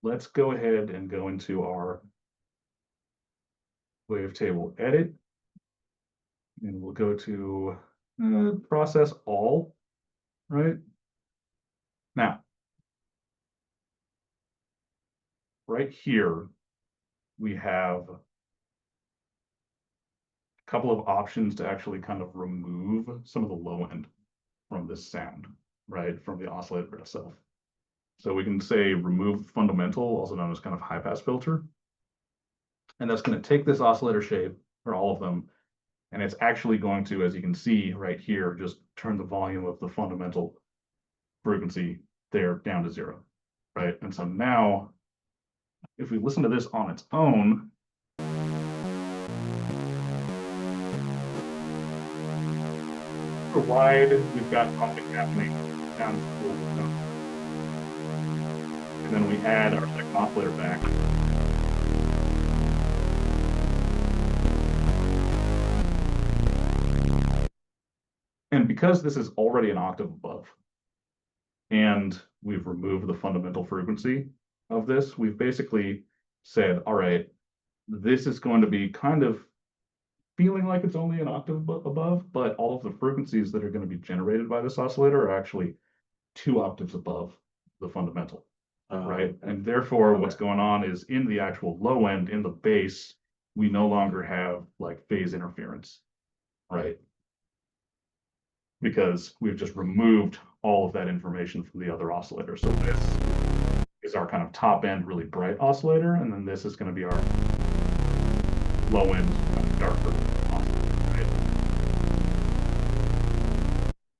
let's go ahead and go into our wavetable edit. And we'll go to process all, right? Now, right here, we have a couple of options to actually kind of remove some of the low end from this sound, right? From the oscillator itself. So we can say remove fundamental, also known as kind of high pass filter. And that's going to take this oscillator shape, or all of them, and it's actually going to, as you can see right here, just turn the volume of the fundamental frequency there down to 0, right? And so now, if we listen to this on its own, super wide, we've got something happening down cool. And then we add our second oscillator back. And because this is already an octave above, and we've removed the fundamental frequency of this, we've basically said, all right, this is going to be kind of feeling like it's only an octave above, but all of the frequencies that are going to be generated by this oscillator are actually 2 octaves above the fundamental, right? And therefore, what's going on is in the actual low end, in the bass, we no longer have like phase interference, right? Because we've just removed all of that information from the other oscillator. So this is our kind of top end, really bright oscillator, and then this is going to be our low end, kind of darker oscillator, right?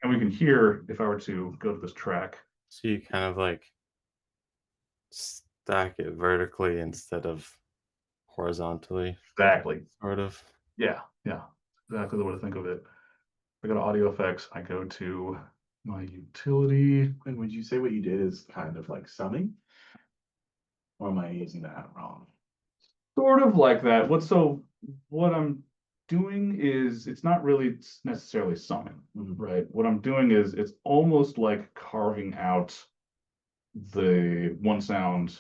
And we can hear, if I were to go to this track. So you kind of like stack it vertically instead of horizontally. Exactly. Sort of. Yeah, exactly the way to think of it. I go to audio effects, I go to my utility. And would you say what you did is kind of like summing? Or am I using that wrong? Sort of like that. What I'm doing is, it's not really necessarily summing, right? What I'm doing is, it's almost like carving out the one sound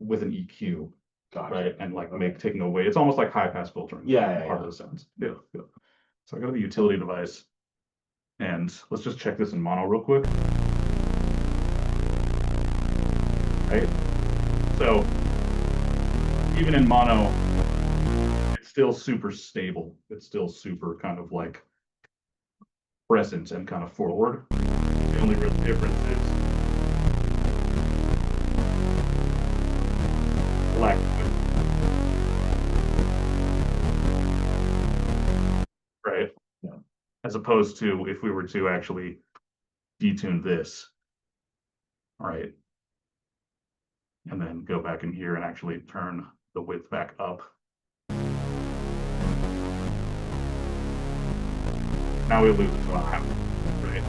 with an EQ, Gotcha. right? And like taking away, it's almost like high pass filtering. Part of the sounds. Yeah. So I go to the utility device, and let's just check this in mono real quick. Right? So even in mono, it's still super stable. It's still super kind of like present and kind of forward. The only real difference is lack of width. Right? Yeah. As opposed to if we were to actually detune this, all right, and then go back in here and actually turn the width back up. Now we lose it to a half, right?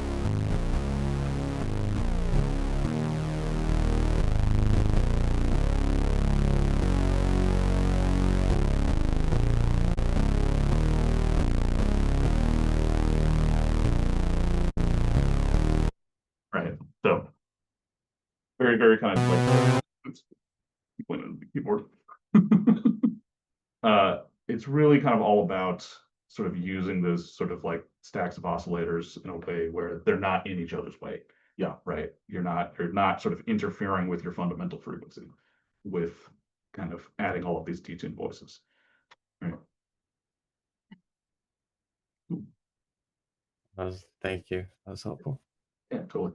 Right. So very, very kind of like, oops, keep pointing at the keyboard. It's really kind of all about sort of using those sort of like stacks of oscillators in a way where they're not in each other's way. Yeah. Right. You're not sort of interfering with your fundamental frequency with kind of adding all of these detuned voices. Right. Thank you. That was helpful. Yeah, totally.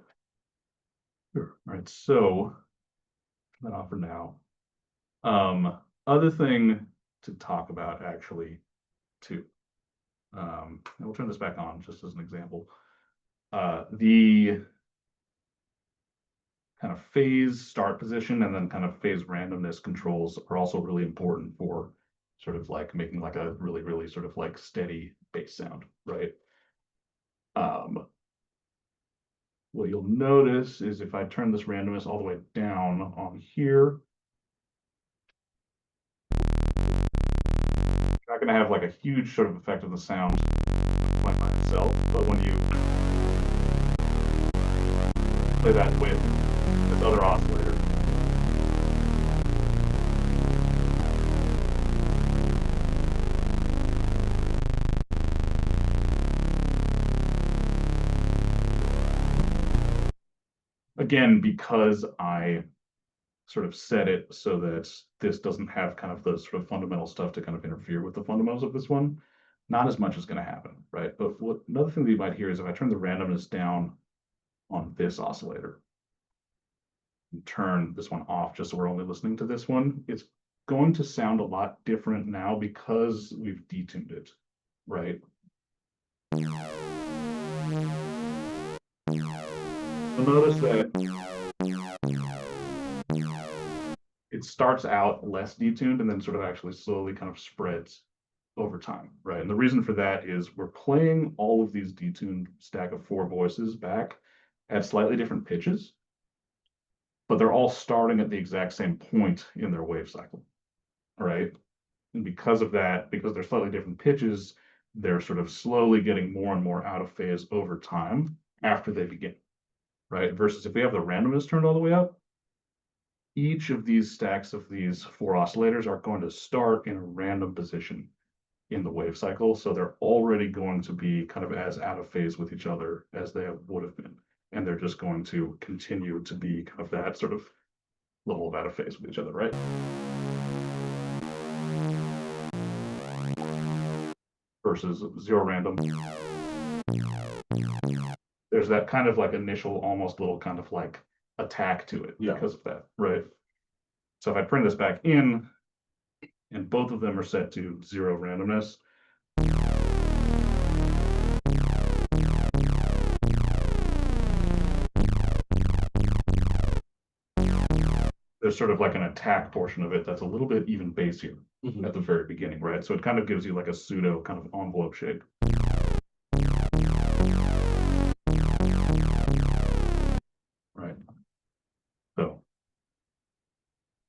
Sure. All right. So that off for now. Other thing to talk about actually too. And we'll turn this back on just as an example. The kind of phase start position and then kind of phase randomness controls are also really important for sort of like making like a really, really sort of like steady bass sound, right? What you'll notice is if I turn this randomness all the way down on here, not going to have like a huge sort of effect of the sound by itself, but when you play that with this other oscillator, again, because I sort of set it so that this doesn't have kind of the sort of fundamental stuff to kind of interfere with the fundamentals of this one, not as much is going to happen, right? But another thing that you might hear is if I turn the randomness down on this oscillator, and turn this one off just so we're only listening to this one, it's going to sound a lot different now because we've detuned it, right? You'll notice that it starts out less detuned and then sort of actually slowly kind of spreads over time, right? And the reason for that is we're playing all of these detuned stack of 4 voices back at slightly different pitches, but they're all starting at the exact same point in their wave cycle, all right? And because of that, because they're slightly different pitches, they're sort of slowly getting more and more out of phase over time after they begin, right? Versus if we have the randomness turned all the way up, each of these stacks of these 4 oscillators are going to start in a random position in the wave cycle. So they're already going to be kind of as out of phase with each other as they would have been. And they're just going to continue to be kind of that sort of level of out of phase with each other, right? Versus 0 random. There's that kind of like initial, almost little kind of like attack to it because of that, right? So if I bring this back in, and both of them are set to 0 randomness, there's sort of like an attack portion of it that's a little bit even bassier at the very beginning, right? So it kind of gives you like a pseudo kind of envelope shape. Right. So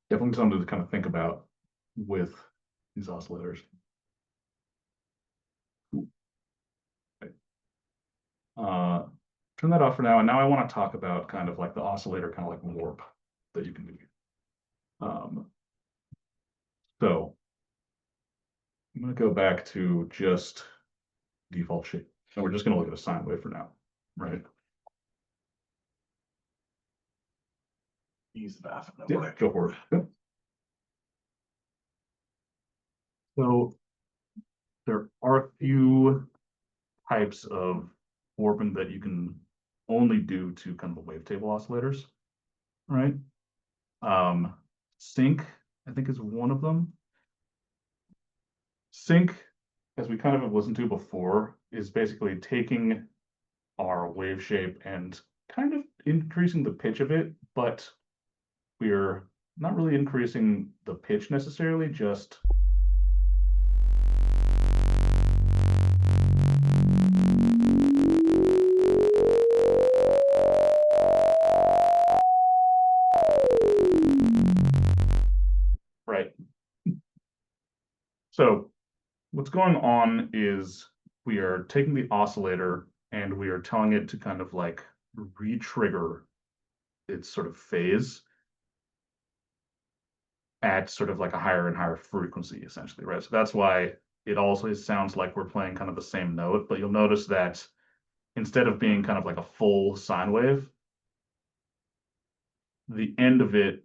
definitely something to kind of think about with these oscillators. Okay. Turn that off for now. And now I want to talk about kind of like the oscillator kind of like warp that you can do. So I'm going to go back to just default shape. And we're just going to look at a sine wave for now, right? Use the bathroom. Yeah, go for it. Yep. So there are a few types of warping that you can only do to kind of the wavetable oscillators, right? Sync, I think, is one of them. Sync, as we kind of have listened to before, is basically taking our wave shape and kind of increasing the pitch of it, but we're not really increasing the pitch necessarily, just right. So what's going on is we are taking the oscillator and we are telling it to kind of like re-trigger its sort of phase at sort of like a higher and higher frequency, essentially, right? So that's why it also sounds like we're playing kind of the same note, but you'll notice that instead of being kind of like a full sine wave, the end of it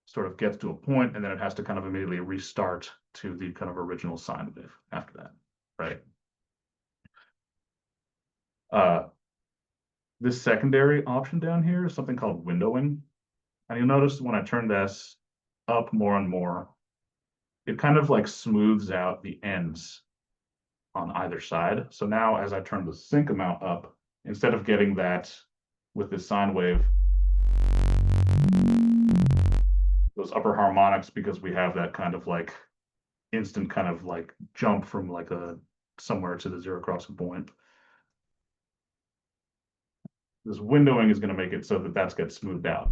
sort of gets to a point and then it has to kind of immediately restart to the kind of original sine wave after that, right? This secondary option down here is something called windowing. And you'll notice when I turn this up more and more, it kind of like smooths out the ends on either side. So now as I turn the sync amount up, instead of getting that with this sine wave, those upper harmonics, because we have that kind of like instant kind of like jump from like a somewhere to the 0 crossing point. This windowing is going to make it so that that gets smoothed out.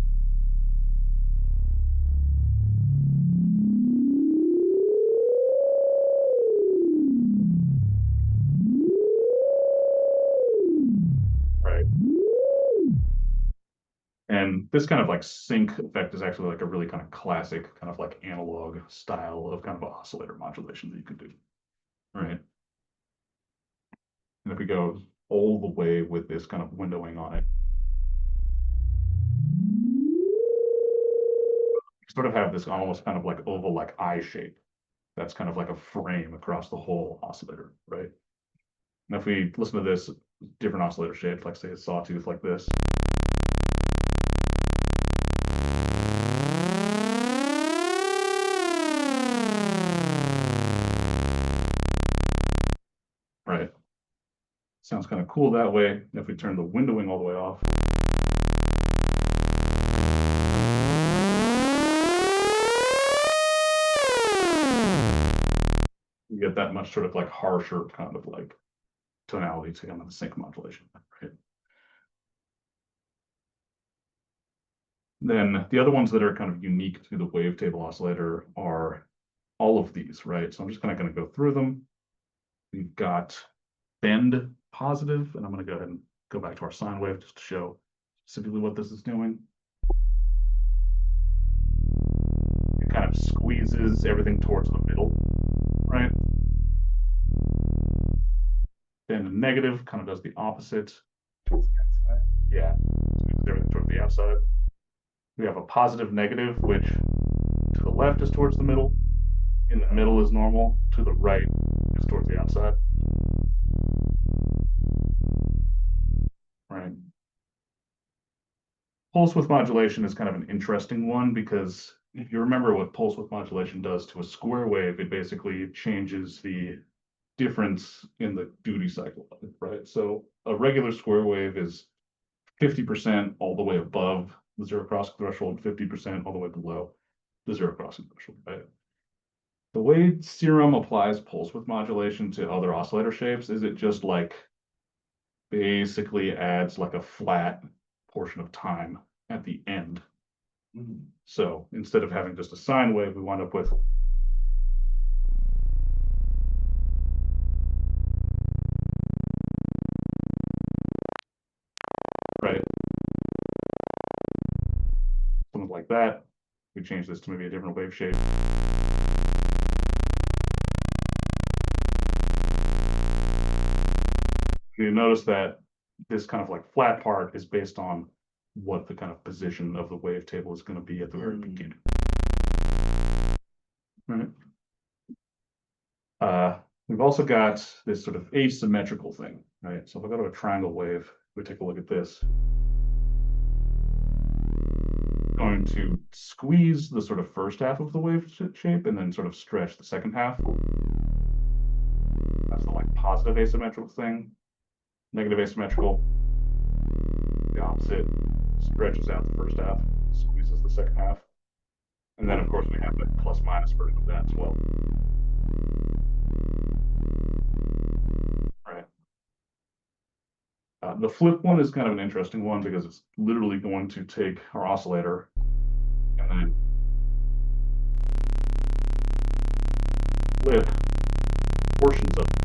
Right. And this kind of like sync effect is actually like a really kind of classic kind of like analog style of kind of oscillator modulation that you can do. Right. And if we go all the way with this kind of windowing on it, sort of have this almost kind of like oval, like eye shape. That's kind of like a frame across the whole oscillator, right? And if we listen to this different oscillator shape, like say a sawtooth like this. Right. Sounds kind of cool that way. And if we turn the windowing all the way off. You get that much sort of like harsher kind of like tonality to kind of the sync modulation, right? Then the other ones that are kind of unique to the wavetable oscillator are all of these, right? So I'm just kind of going to go through them. We've got bend positive, and I'm going to go ahead and go back to our sine wave just to show specifically what this is doing. It kind of squeezes everything towards the middle, right? Bend negative kind of does the opposite. Yeah, squeezes everything towards the outside. We have a positive negative, which to the left is towards the middle, in the middle is normal, to the right is towards the outside. Right. Pulse width modulation is kind of an interesting one because if you remember what pulse width modulation does to a square wave, it basically changes the difference in the duty cycle, right? So a regular square wave is 50% all the way above the zero crossing threshold, 50% all the way below the zero crossing threshold, right? The way Serum applies pulse width modulation to other oscillator shapes is it just like basically adds like a flat portion of time at the end. So instead of having just a sine wave, we wind up with right, something like that. We change this to maybe a different wave shape. You notice that this kind of like flat part is based on what the kind of position of the wavetable is going to be at the very beginning. Right. We've also got this sort of asymmetrical thing, right? So if I go to a triangle wave, we take a look at this. Going to squeeze the sort of first half of the wave shape and then sort of stretch the second half. That's the like positive asymmetrical thing. Negative asymmetrical, the opposite, stretches out the first half, squeezes the second half. And then of course we have the plus minus version of that as well. Right. The flip one is kind of an interesting one because it's literally going to take our oscillator and then flip portions of it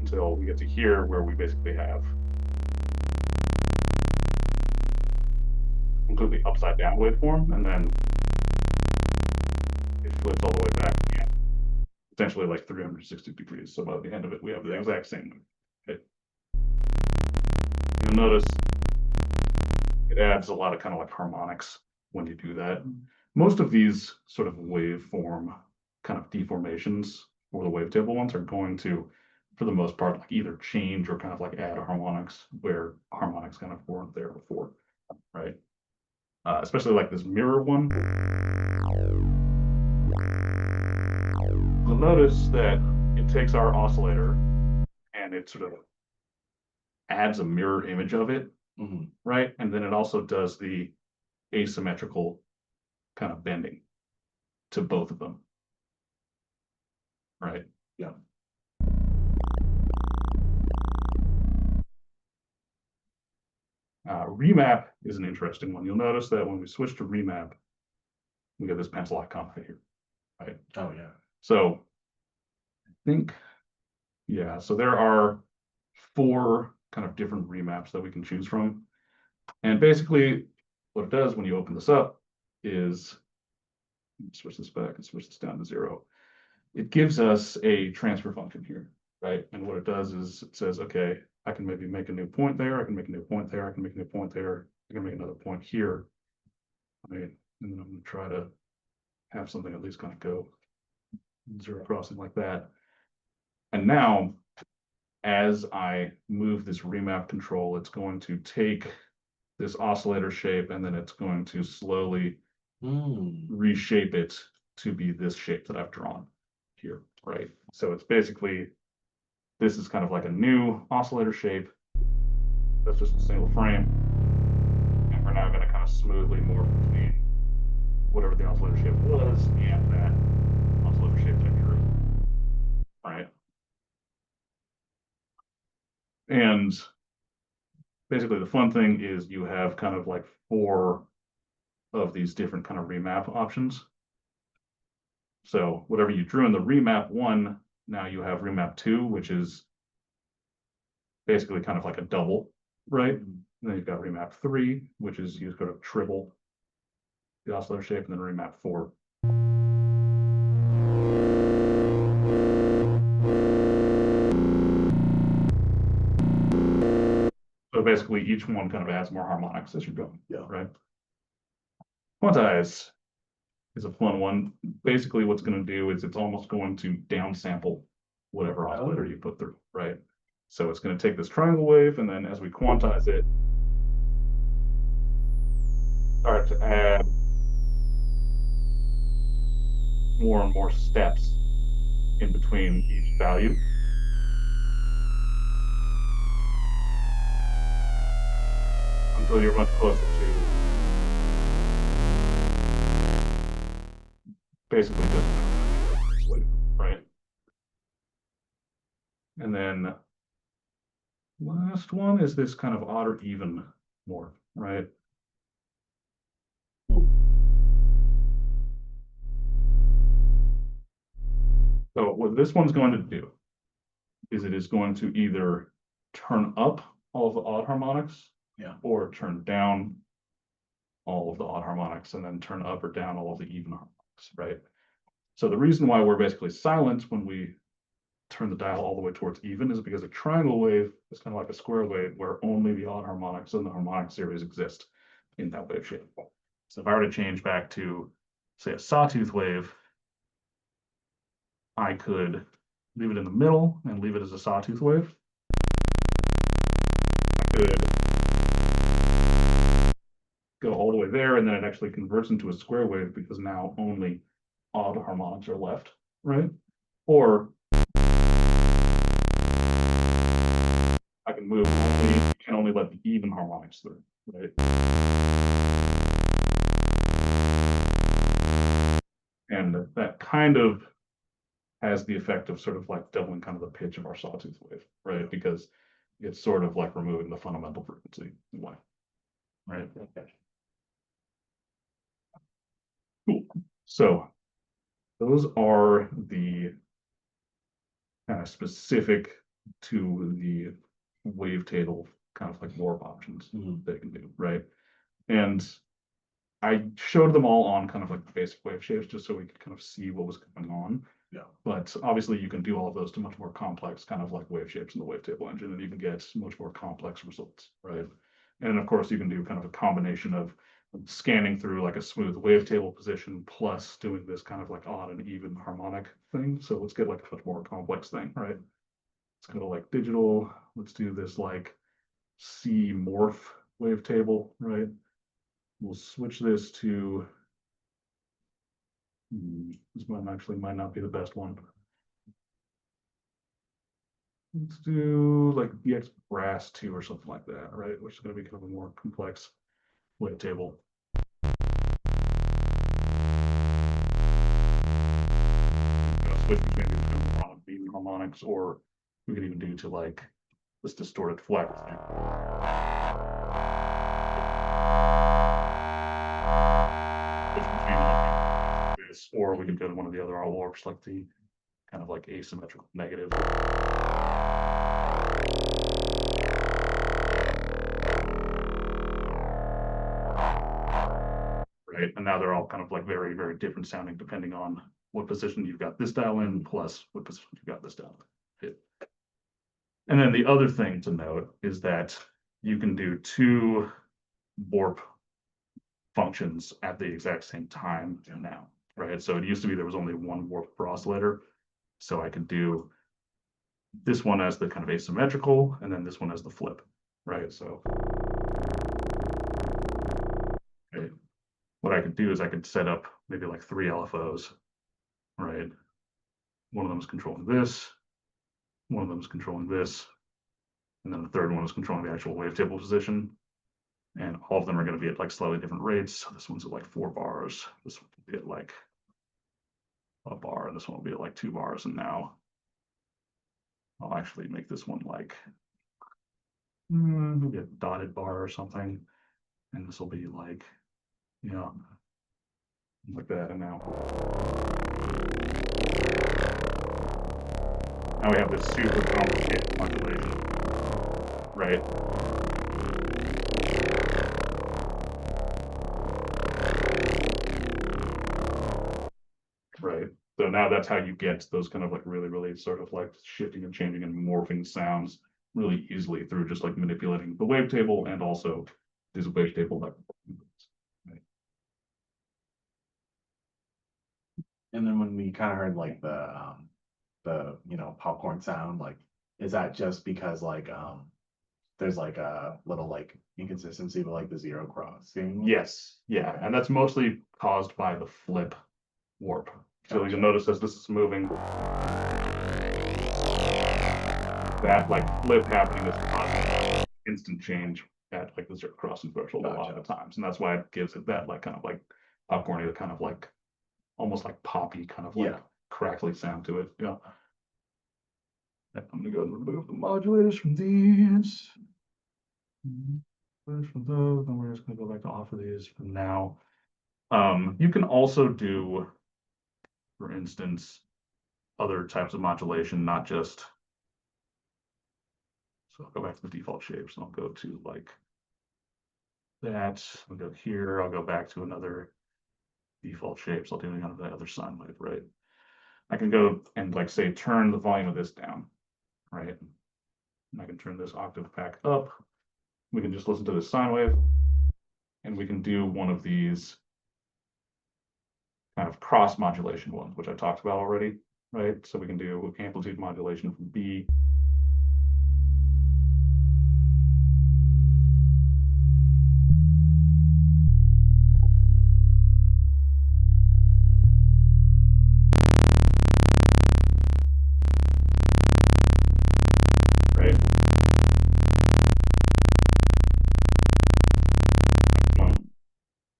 until we get to here where we basically have completely upside down waveform, and then it flips all the way back again, essentially like 360 degrees. So by the end of it, we have the exact same one. Okay. You'll notice it adds a lot of kind of like harmonics when you do that. Most of these sort of waveform kind of deformations for the wavetable ones are going to, for the most part, like either change or kind of like add harmonics where harmonics kind of weren't there before, right? Especially like this mirror one. You'll notice that it takes our oscillator and it sort of adds a mirror image of it, right? And then it also does the asymmetrical kind of bending to both of them, right? Yeah. Remap is an interesting one. You'll notice that when we switch to remap, we get this pencil icon right here, right? Oh yeah. So I think, yeah, so there are 4 kind of different remaps that we can choose from. And basically what it does when you open this up is switch this back and switch this down to 0. It gives us a transfer function here, right? And what it does is it says, okay, I can maybe make a new point there. I can make a new point there. I can make a new point there. I can make another point here. right? And then I'm gonna try to have something at least kind of go zero crossing like that. And now, as I move this remap control, it's going to take this oscillator shape and then it's going to slowly reshape it to be this shape that I've drawn here, right? So it's basically, this is kind of like a new oscillator shape. That's just a single frame. And we're now going to kind of smoothly morph between whatever the oscillator shape was and that oscillator shape that I drew, right? And basically the fun thing is you have kind of like 4 of these different kind of remap options. So whatever you drew in the remap 1, now you have remap 2, which is basically kind of like a double, right? And then you've got remap 3, which is you just go to triple the oscillator shape, and then remap 4. So basically each one kind of adds more harmonics as you're going, right? Quantize is a fun one. Basically what's going to do is it's almost going to downsample whatever oscillator you put through, right? So it's going to take this triangle wave, and then as we quantize it, start to add more and more steps in between each value. Until you're much closer to basically just right? And then last one is this kind of odd or even morph, right? So what this one's going to do is it is going to either turn up all of the odd harmonics, or turn down all of the odd harmonics, and then turn up or down all of the even harmonics, right? So the reason why we're basically silent when we turn the dial all the way towards even is because a triangle wave is kind of like a square wave where only the odd harmonics and the harmonic series exist in that wave shape. So if I were to change back to, say, a sawtooth wave, I could leave it in the middle and leave it as a sawtooth wave. I could go all the way there, and then it actually converts into a square wave because now only odd harmonics are left, right? Or I can move can only let the even harmonics through, right? And that kind of has the effect of sort of like doubling kind of the pitch of our sawtooth wave, right? Because it's sort of like removing the fundamental frequency in a way, right? Okay. Cool. So those are the kind of specific to the wavetable kind of like warp options that you can do, right? And I showed them all on kind of like the basic wave shapes just so we could kind of see what was going on. Yeah. But obviously you can do all of those to much more complex kind of like wave shapes in the wavetable engine, and you can get much more complex results, right? And of course you can do kind of a combination of scanning through like a smooth wavetable position plus doing this kind of like odd and even harmonic thing. So let's get like a much more complex thing, right? Let's go to like digital. Let's do this like C morph wavetable, right? We'll switch this to, this one actually might not be the best one. Let's do like BX brass 2 or something like that, right? Which is going to be kind of a more complex wavetable. Switch between the harmonics, or we could even do to like this distorted flex thing. This, or we could go to one of the other warps, like the kind of like asymmetrical negative. Right, and now they're all kind of like very, very different sounding depending on what position you've got this dial in, plus what position you've got this dial in. And then the other thing to note is that you can do 2 warp functions at the exact same time now, right? So it used to be there was only one warp per oscillator. So I could do this one as the kind of asymmetrical, and then this one as the flip, right? So okay, what I could do is I could set up maybe like 3 LFOs, right? One of them is controlling this, one of them is controlling this, and then the third one is controlling the actual wavetable position. And all of them are going to be at like slightly different rates. So this one's at like 4 bars. This one will be at like a bar, and this one will be at like 2 bars. And now I'll actually make this one like maybe a dotted bar or something. And this will be like, you know, like that. And now we have this super complicated modulation, right? Right. So now that's how you get those kind of like really sort of like shifting and changing and morphing sounds really easily through just like manipulating the wavetable and also this wavetable like. Right. And then when we kind of heard like the popcorn sound, like is that just because like there's like a little like inconsistency with like the zero crossing? Yes, yeah, and that's mostly caused by the flip warp. So Gotcha. you'll notice as this is moving, that like flip happening is causing instant change at like the zero crossing threshold a lot of the times, and that's why it gives it that like kind of like popcorny, kind of like almost like poppy kind of like crackly sound to it. Yeah. I'm gonna go and remove the modulators from these. From those, then we're just gonna go back to off of these for now. You can also do, for instance, other types of modulation, not just. So I'll go back to the default shapes and I'll go to like that. I'll go here. I'll go back to another default shapes. I'll do it on the other sine wave, right? I can go and like say turn the volume of this down, right? And I can turn this octave back up. We can just listen to this sine wave, and we can do one of these kind of cross modulation ones, which I talked about already, right? So we can do amplitude modulation from B. Right?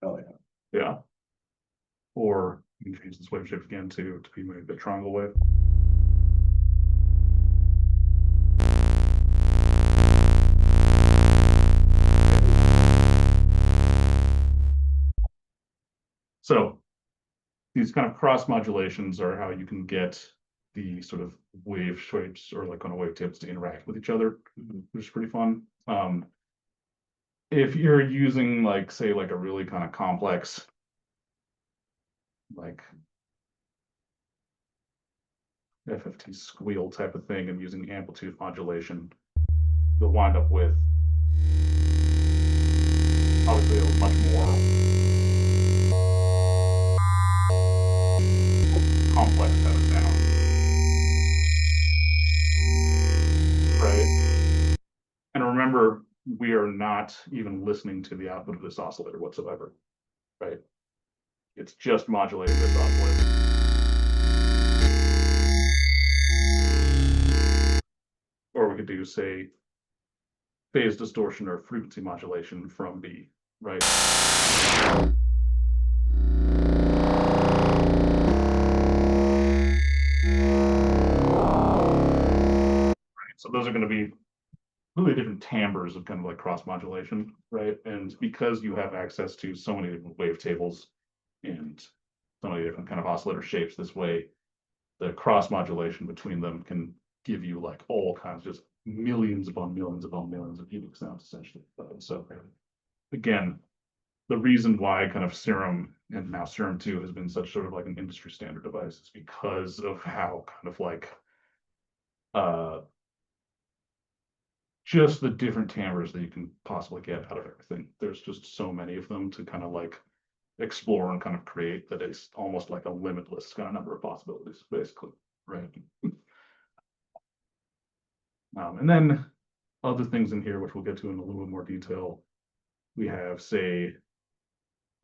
Oh yeah. Yeah. Or you can change this wave shape again to be maybe the triangle wave. So these kind of cross modulations are how you can get the sort of wave shapes or like on a wavetables to interact with each other, which is pretty fun. If you're using like say like a really kind of complex like FFT squeal type of thing and using amplitude modulation, you'll wind up with obviously a much more complex set of sound, right? And remember, we are not even listening to the output of this oscillator whatsoever, right? It's just modulating this oscillator. Or we could do, say, phase distortion or frequency modulation from B, right? So those are going to be really different timbres of kind of like cross modulation, right? And because you have access to so many different wavetables and so many different kind of oscillator shapes this way, the cross modulation between them can give you like all kinds, just millions upon millions upon millions of unique sounds essentially. So again, the reason why kind of Serum and now Serum 2 has been such sort of like an industry standard device is because of how kind of like just the different timbres that you can possibly get out of everything. There's just so many of them to kind of like explore and kind of create, that it's almost like a limitless kind of number of possibilities, basically, right? And then other things in here, which we'll get to in a little bit more detail. We have, say,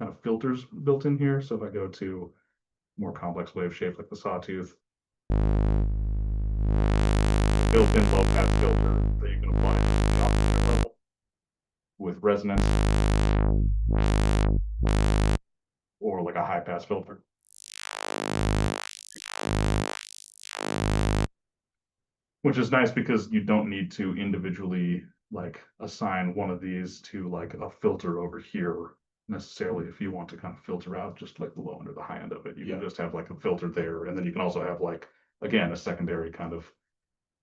kind of filters built in here. So if I go to more complex wave shape like the sawtooth, built-in low pass filter that you can apply to the oscillator level with resonance, or like a high pass filter. Which is nice because you don't need to individually like assign one of these to like a filter over here necessarily. If you want to kind of filter out just like the low end or the high end of it, you can just have like a filter there, and then you can also have like, again, a secondary kind of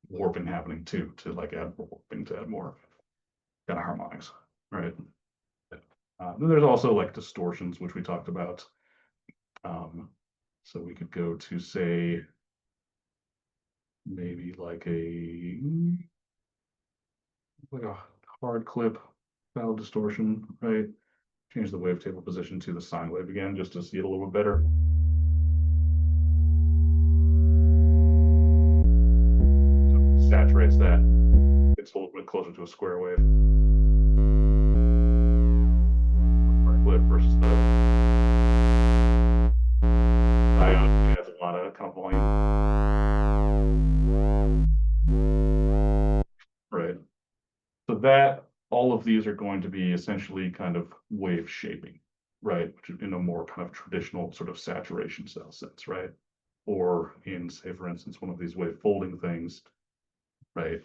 warping happening too, to like add more warping, to add more kind of harmonics, right? Then there's also like distortions, which we talked about. So we could go to, say, maybe like a hard clip valve distortion, right? Change the wavetable position to the sine wave again, just to see it a little bit better. So saturates that. It's a little bit closer to a square wave. Hard clip versus the diode, it has a lot of kind of volume. Right. So that, all of these are going to be essentially kind of wave shaping, right? Which in a more kind of traditional sort of saturation cell sense, right? Or in, say, for instance, one of these wave folding things, right?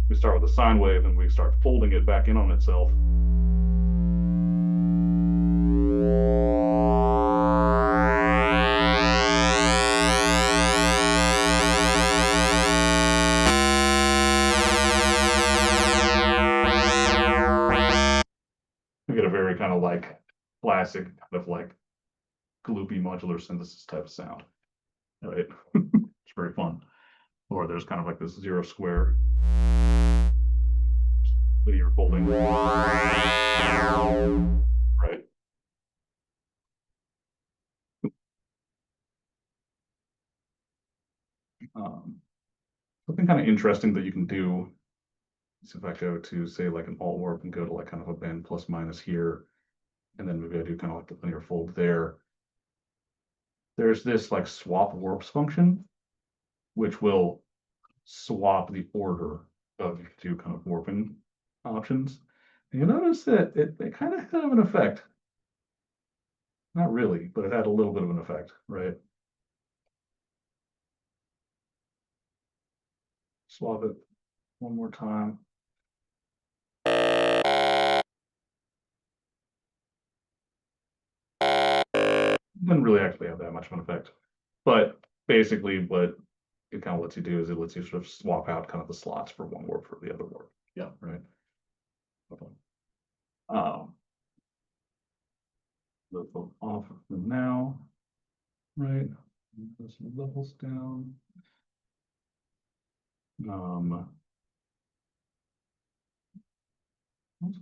We start with a sine wave and we start folding it back in on itself. We get a very kind of like classic kind of like gloopy modular synthesis type of sound, right? It's very fun. Or there's kind of like this zero square linear folding, right? Something kind of interesting that you can do is if I go to, say, like an alt warp and go to like kind of a bend plus minus here, and then maybe I do kind of like the linear fold there. There's this like swap warps function, which will swap the order of your two kind of warping options. And you notice that it kind of have an effect. Not really, but it had a little bit of an effect, right? Swap it one more time. Didn't really actually have that much of an effect, but basically what it kind of lets you do is it lets you sort of swap out kind of the slots for one warp for the other warp. Yeah. Right. Let's go off for now. Right. Put some levels down.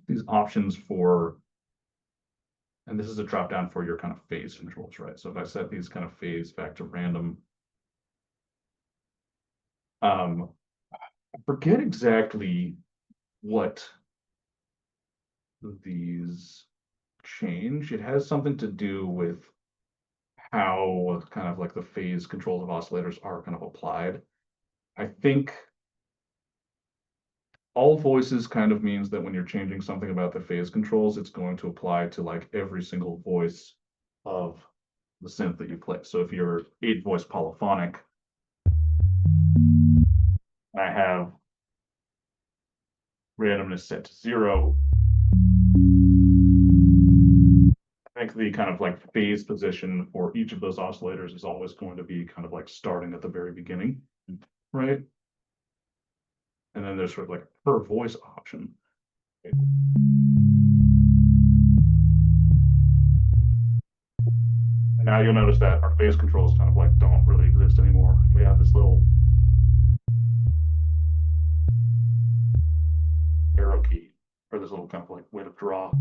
These options for, and this is a drop down for your kind of phase controls, right? So if I set these kind of phase back to random, I forget exactly what these change. It has something to do with how kind of like the phase controls of oscillators are kind of applied. I think all voices kind of means that when you're changing something about the phase controls, it's going to apply to like every single voice of the synth that you play. So if you're 8-voice polyphonic, I have randomness set to 0. I think the kind of like phase position for each of those oscillators is always going to be kind of like starting at the very beginning, right? And then there's sort of like a per voice option. And now you'll notice that our phase controls kind of like don't really exist anymore. We have this little arrow key, or this little kind of like way to draw.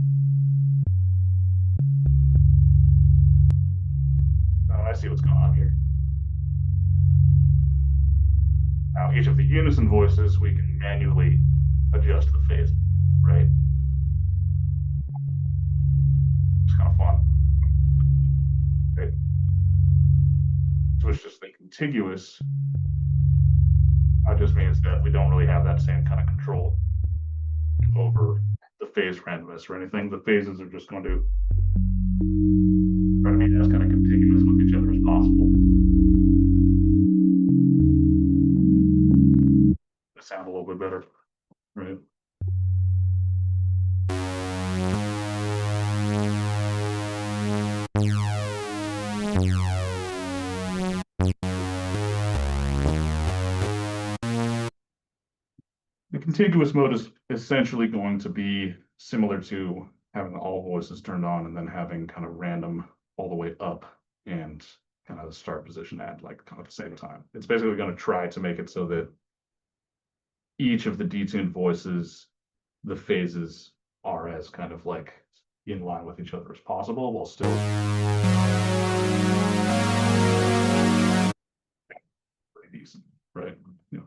Oh, I see what's going on here. Now, each of the unison voices, we can manually adjust the phase, right? It's kind of fun. Right? So it's just the contiguous. That just means that we don't really have that same kind of control over the phase randomness or anything. The phases are just going to try to be as kind of contiguous with each other as possible. It sound a little bit better, right? The contiguous mode is essentially going to be similar to having all voices turned on and then having kind of random all the way up and kind of the start position at like kind of the same time. It's basically going to try to make it so that each of the detuned voices, the phases are as kind of like in line with each other as possible while still pretty decent, right? Yeah.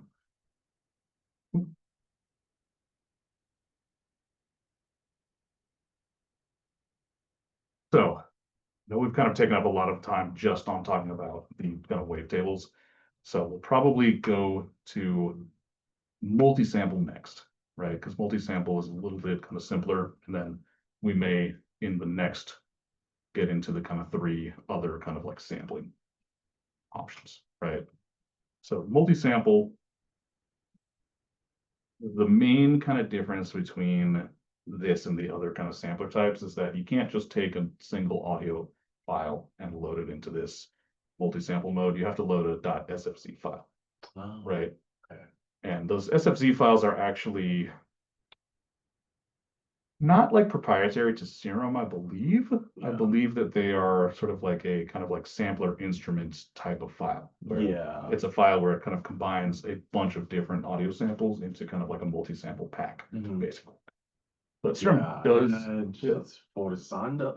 So, we've kind of taken up a lot of time just on talking about the kind of wavetables. So we'll probably go to multi-sample next, right? Because multi-sample is a little bit kind of simpler, and then we may in the next get into the kind of three other kind of like sampling options, right? So multi-sample, the main kind of difference between this and the other kind of sampler types is that you can't just take a single audio file and load it into this multi-sample mode. You have to load a .sfz file, Oh, right? okay. And those SFZ files are actually not like proprietary to Serum, I believe. I Yeah. believe that they are sort of like a kind of like sampler instruments type of file. Where Yeah. it's a file where it kind of combines a bunch of different audio samples into kind of like a multi-sample pack, Mhm. basically. But Serum Yeah, does. I had Yeah. Sforzando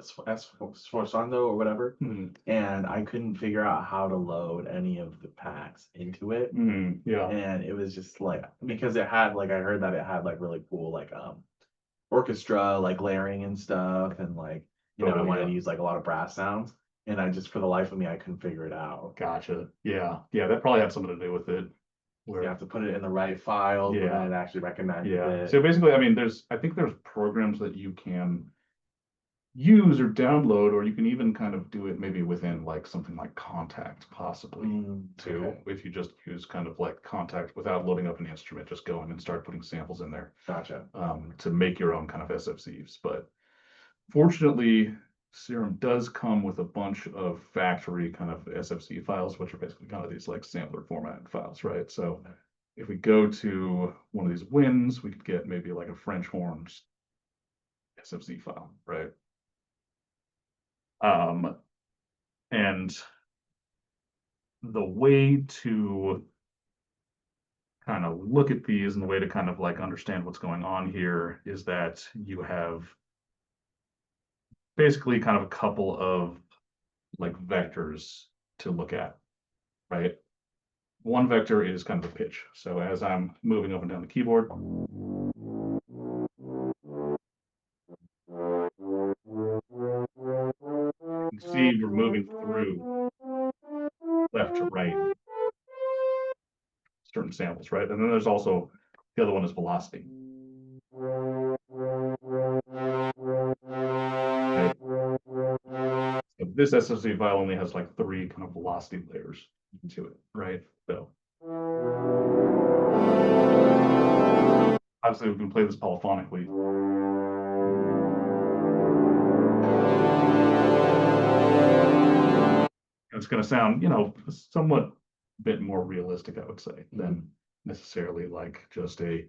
or whatever, Mhm. and I couldn't figure out how to load any of the packs into it. Yeah. And it was just like, because it had like, I heard that it had like really cool like orchestra like layering and stuff, and like, I Totally, wanted yeah. to use like a lot of brass sounds, and I just, for the life of me, I couldn't figure it out. Gotcha. Yeah. Yeah, that probably had something to do with it. Where You have to put it in the right files, but Yeah. then it actually recognizes Yeah. it. So basically, I mean, I think there's programs that you can use or download, or you can even kind of do it maybe within like something like Contact, possibly too. Okay. If you just use kind of like Contact without loading up an instrument, just go in and start putting samples in there Gotcha. to make your own kind of SFCs. But fortunately, Serum does come with a bunch of factory kind of SFC files, which are basically kind of these like sampler format files, right? So if we go to one of these wins, we could get maybe like a French horns SFC file, right? And the way to kind of look at these and the way to kind of like understand what's going on here is that you have basically kind of a couple of like vectors to look at, right? One vector is kind of the pitch. So as I'm moving up and down the keyboard, you can see we're moving through left to right, certain samples, right? And then there's also the other one is velocity. Right? So this SSD file only has like 3 kind of velocity layers to it, right? So obviously we can play this polyphonically. It's going to sound, somewhat bit more realistic, I would say, than necessarily like just a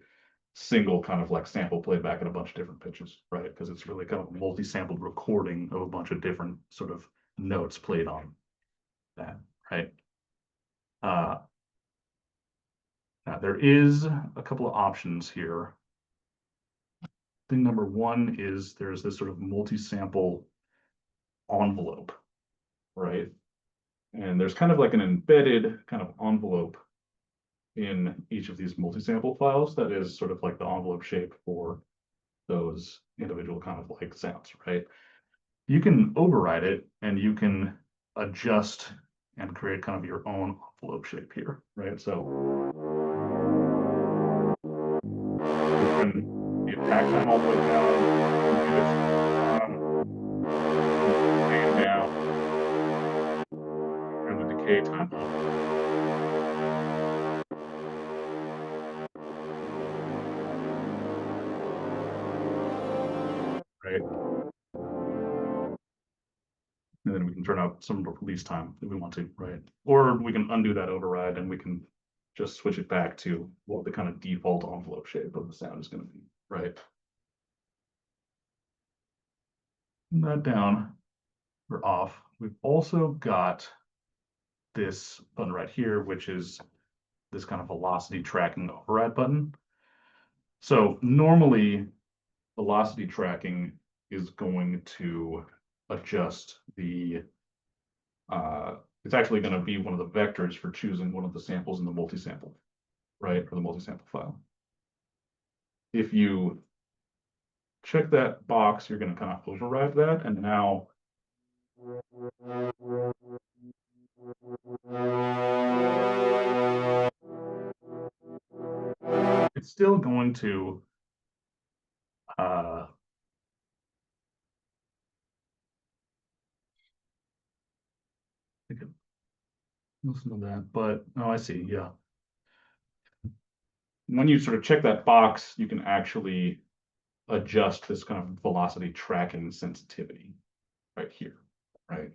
single kind of like sample playback at a bunch of different pitches, right? Because it's really kind of a multi-sampled recording of a bunch of different sort of notes played on that, right? Now there is a couple of options here. Thing number one is there's this sort of multi-sample envelope, right? And there's kind of like an embedded kind of envelope in each of these multi-sample files that is sort of like the envelope shape for those individual kind of like sounds, right? You can override it and you can adjust and create kind of your own envelope shape here, right? So you can the attack time all the way down, and down, and the decay time up. Right? And then we can turn out some release time if we want to, right? Or we can undo that override and we can just switch it back to what the kind of default envelope shape of the sound is going to be, right? And that down, we're off. We've also got this button right here, which is this kind of velocity tracking override button. So normally velocity tracking is going to adjust the it's actually going to be one of the vectors for choosing one of the samples in the multi-sample, right? Or the multi-sample file. If you check that box, you're going to kind of override that. And now it's still going to listen to that, but oh, I see. Yeah. When you sort of check that box, you can actually adjust this kind of velocity tracking sensitivity right here, right?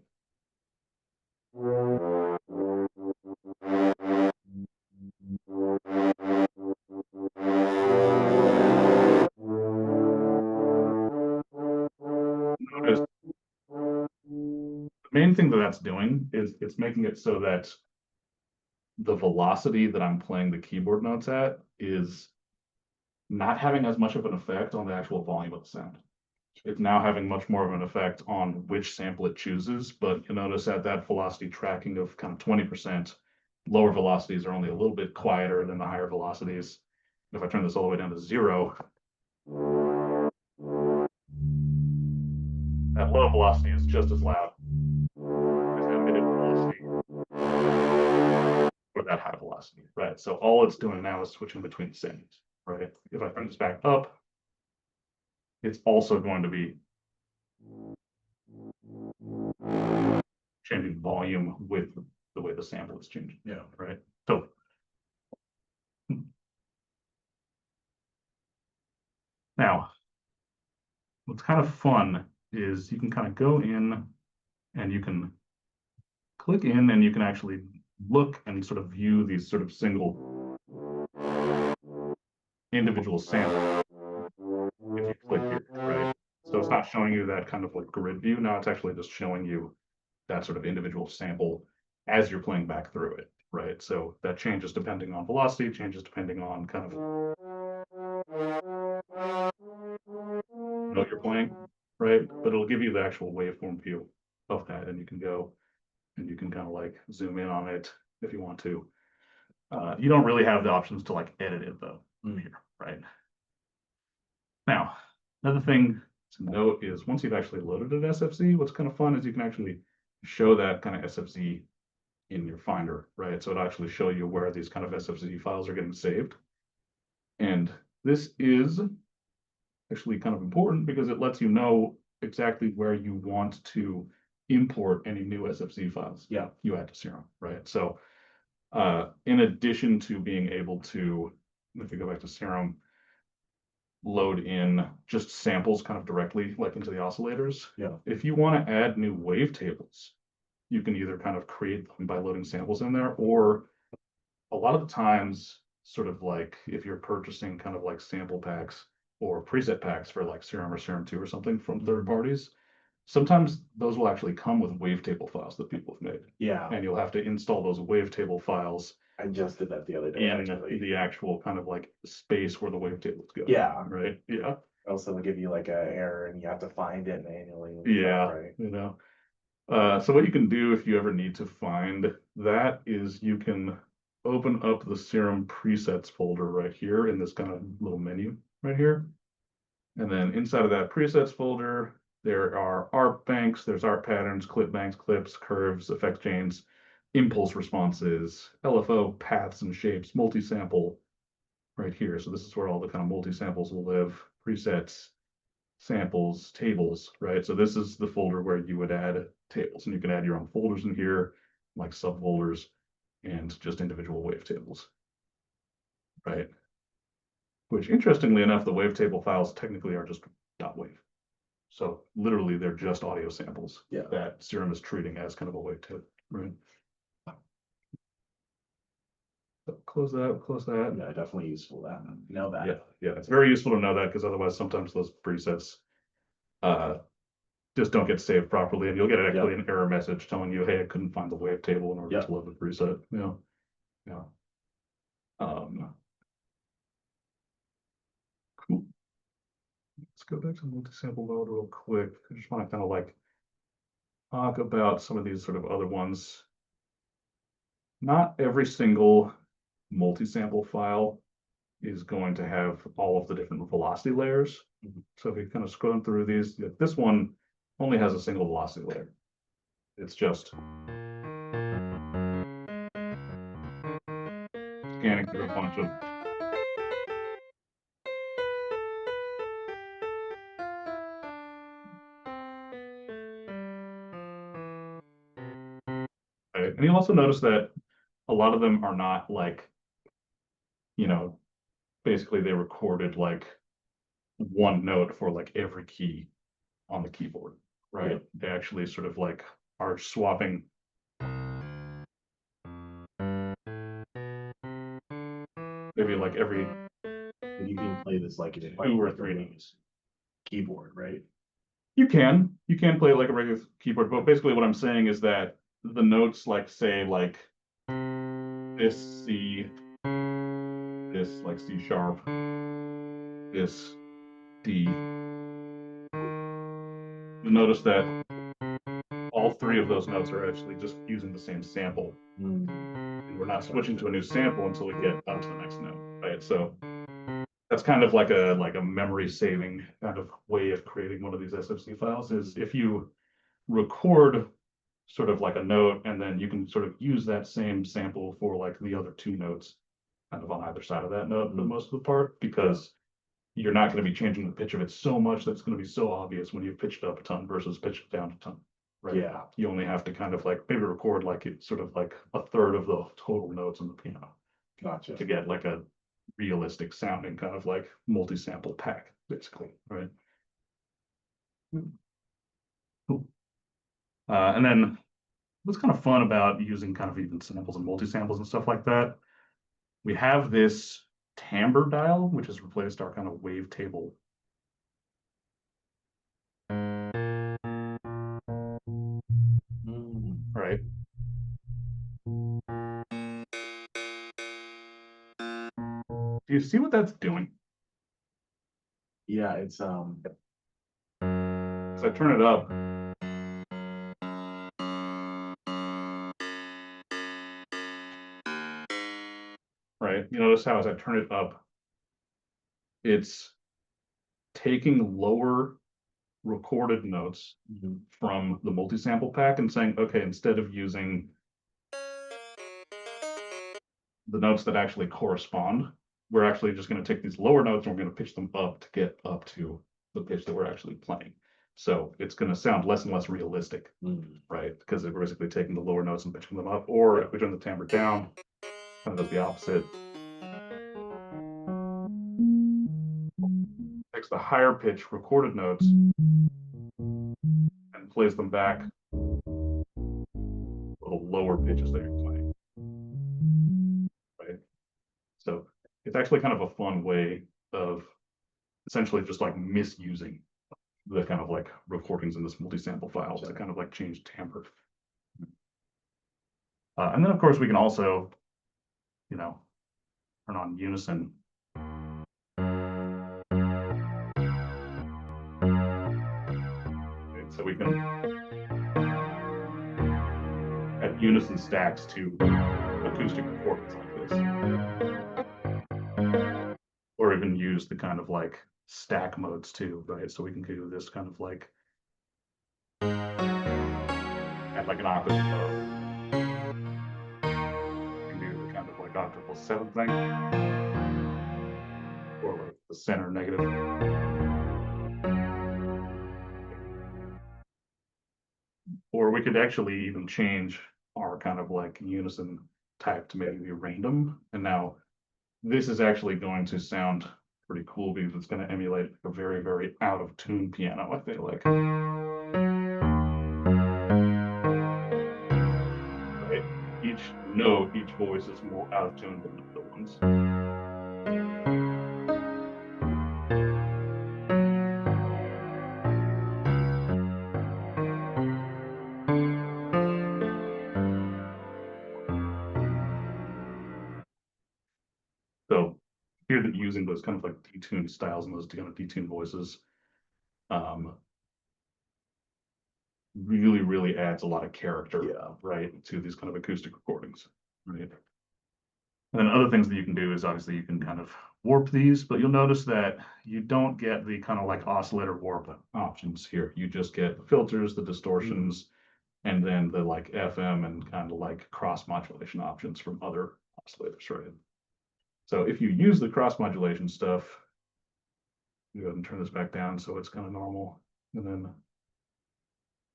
Notice the main thing that that's doing is it's making it so that the velocity that I'm playing the keyboard notes at is not having as much of an effect on the actual volume of the sound. It's now having much more of an effect on which sample it chooses, but you'll notice at that velocity tracking of kind of 20%, lower velocities are only a little bit quieter than the higher velocities. If I turn this all the way down to 0, that low velocity is just as loud as that mid velocity or that high velocity, right? So all it's doing now is switching between the settings, right? If I turn this back up, it's also going to be changing volume with the way the sample is changing. Yeah. Right. So now what's kind of fun is you can kind of go in and you can click in and you can actually look and sort of view these sort of single individual samples if you click here, right? So it's not showing you that kind of like grid view. Now it's actually just showing you that sort of individual sample as you're playing back through it, right? So that changes depending on velocity, changes depending on kind of note you're playing, right? But it'll give you the actual waveform view of that, and you can go and you can kind of like zoom in on it if you want to. You don't really have the options to like edit it though here, right? Now, another thing to note is once you've actually loaded an SFC, what's kind of fun is you can actually show that kind of SFC in your Finder, right? So it'll actually show you where these kind of SFC files are getting saved. And this is actually kind of important because it lets you know exactly where you want to import any new SFC files you add to Serum, right? So in addition to being able to, if we go back to Serum, load in just samples kind of directly like into the oscillators. Yeah. If you want to add new wavetables, you can either kind of create them by loading samples in there, or a lot of the times, sort of like if you're purchasing kind of like sample packs or preset packs for like Serum or Serum 2 or something from third parties, sometimes those will actually come with wavetable files that people have made. Yeah. And you'll have to install those wavetable files I just did that the other day, in actually. the actual kind of like space where the wavetables go. Yeah. Right. Yeah. Also, they'll give you like an error and you have to find it manually. Yeah. Right. You know, So what you can do if you ever need to find that is you can open up the Serum presets folder right here in this kind of little menu right here. And then inside of that presets folder, there are art banks, there's art patterns, clip banks, clips, curves, effect chains, impulse responses, LFO, paths and shapes, multi-sample right here. So this is where all the kind of multi-samples will live, presets, samples, tables, right? So this is the folder where you would add tables, and you can add your own folders in here, like subfolders and just individual wavetables, right? Which, interestingly enough, the wavetable files technically are just .wav. So literally, they're just audio samples that Serum is treating as kind of a wavetable, right? So close that, close that. Yeah, definitely useful that. Know that. Yeah, it's very useful to know that because otherwise sometimes those presets just don't get saved properly, and you'll get actually an error message telling you, hey, I couldn't find the wavetable in order to load the preset. Yeah. Cool. Let's go back to multi-sample mode real quick. I just want to kind of like talk about some of these sort of other ones. Not every single multi-sample file is going to have all of the different velocity layers. So if you kind of scroll through these, this one only has a single velocity layer. It's just scanning through a bunch of and you'll also notice that a lot of them are not like, basically they recorded like one note for like every key on the keyboard, right? They actually sort of like are swapping. Maybe like every. And you can play this like 2 or 3 notes. Keyboard, right? You can play it like a regular keyboard, but basically what I'm saying is that the notes like say like this C, this like C sharp, this D. You'll notice that all 3 of those notes are actually just using the same sample. And we're not switching to a new sample until we get up to the next note, right? So that's kind of like a memory saving kind of way of creating one of these SFC files is if you record sort of like a note and then you can sort of use that same sample for like the other 2 notes kind of on either side of that note for most of the part, because you're not going to be changing the pitch of it so much that's going to be so obvious when you pitch it up a ton versus pitch it down a ton, right? Yeah. You only have to kind of like maybe record like it's sort of like a third of the total notes on the piano. Gotcha. To get like a realistic sounding kind of like multi-sample pack, basically, right? Cool. And then what's kind of fun about using kind of even samples and multi-samples and stuff like that, we have this timbre dial, which has replaced our kind of wavetable. Right. Do you see what that's doing? Yeah, it's So I turn it up. Right. You notice how as I turn it up, it's taking lower recorded notes from the multi-sample pack and saying, okay, instead of using the notes that actually correspond, we're actually just going to take these lower notes and we're going to pitch them up to get up to the pitch that we're actually playing. So it's going to sound less and less realistic, right? Because we're basically taking the lower notes and pitching them up. Or if we turn the timbre down, kind of does the opposite. Takes the higher pitch recorded notes and plays them back little lower pitches that you're playing, right? So it's actually kind of a fun way of essentially just like misusing the kind of like recordings in this multi-sample file to kind of like change timbre. And then of course we can also, turn on unison. Okay, so we can unison stacks to acoustic recordings like this. Or even use the kind of like stack modes too, right? So we can do this kind of like at like an octave mode. We can do the kind of like octave seven thing. Or like the center negative. Or we could actually even change our kind of like unison type to maybe be random. And now this is actually going to sound pretty cool because it's going to emulate a very, very out of tune piano, I feel like. Right? Each note, each voice is more out of tune than the other ones. So here that using those kind of like detuned styles and those kind of detuned voices really, really adds a lot of character, right, to these kind of acoustic recordings, right? And then other things that you can do is obviously you can kind of warp these, but you'll notice that you don't get the kind of like oscillator warp options here. You just get the filters, the distortions, and then the like FM and kind of like cross modulation options from other oscillators, right? So if you use the cross modulation stuff, go ahead and turn this back down so it's kind of normal. And then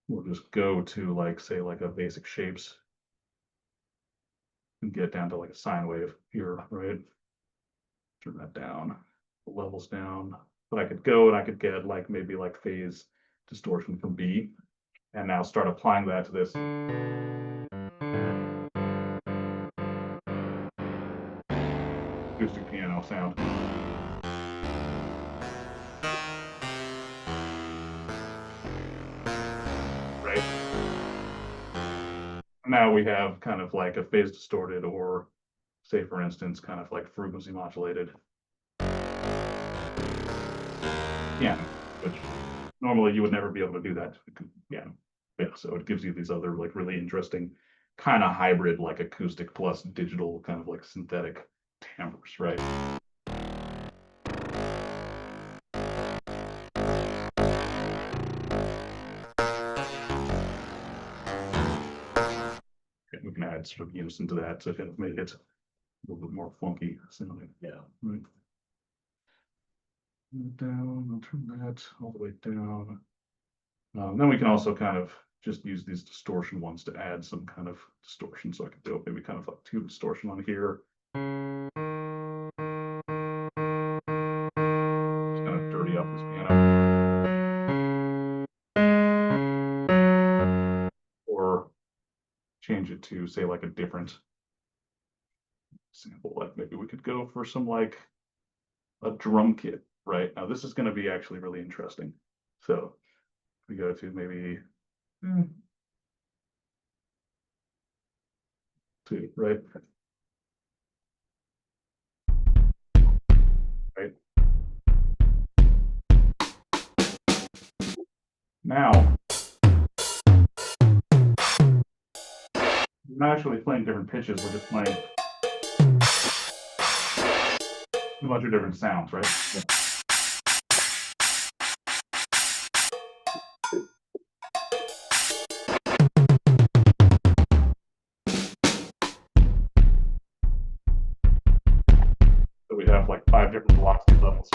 we'll just go to like, say like a basic shapes and get down to like a sine wave here, right? Turn that down, the levels down. But I could go and I could get like maybe like phase distortion from B and now start applying that to this. Acoustic piano sound. Right? Now we have kind of like a phase distorted or say for instance, kind of like frequency modulated piano, which normally you would never be able to do that. Yeah. So it gives you these other like really interesting kind of hybrid like acoustic plus digital kind of like synthetic timbres, right? And we can add sort of unison to that to kind of make it a little bit more funky sounding. Yeah. Right. Down, I'll turn that all the way down. Then we can also kind of just use these distortion ones to add some kind of distortion. So I could do maybe kind of like two distortion on here. Just kind of dirty up this piano. Or change it to say like a different sample. Like maybe we could go for some like a drum kit, right? Now this is going to be actually really interesting. So we go to maybe two, right? Right. Now, we're not actually playing different pitches, we're just playing a bunch of different sounds, right? Yeah. So we have like 5 different velocity levels,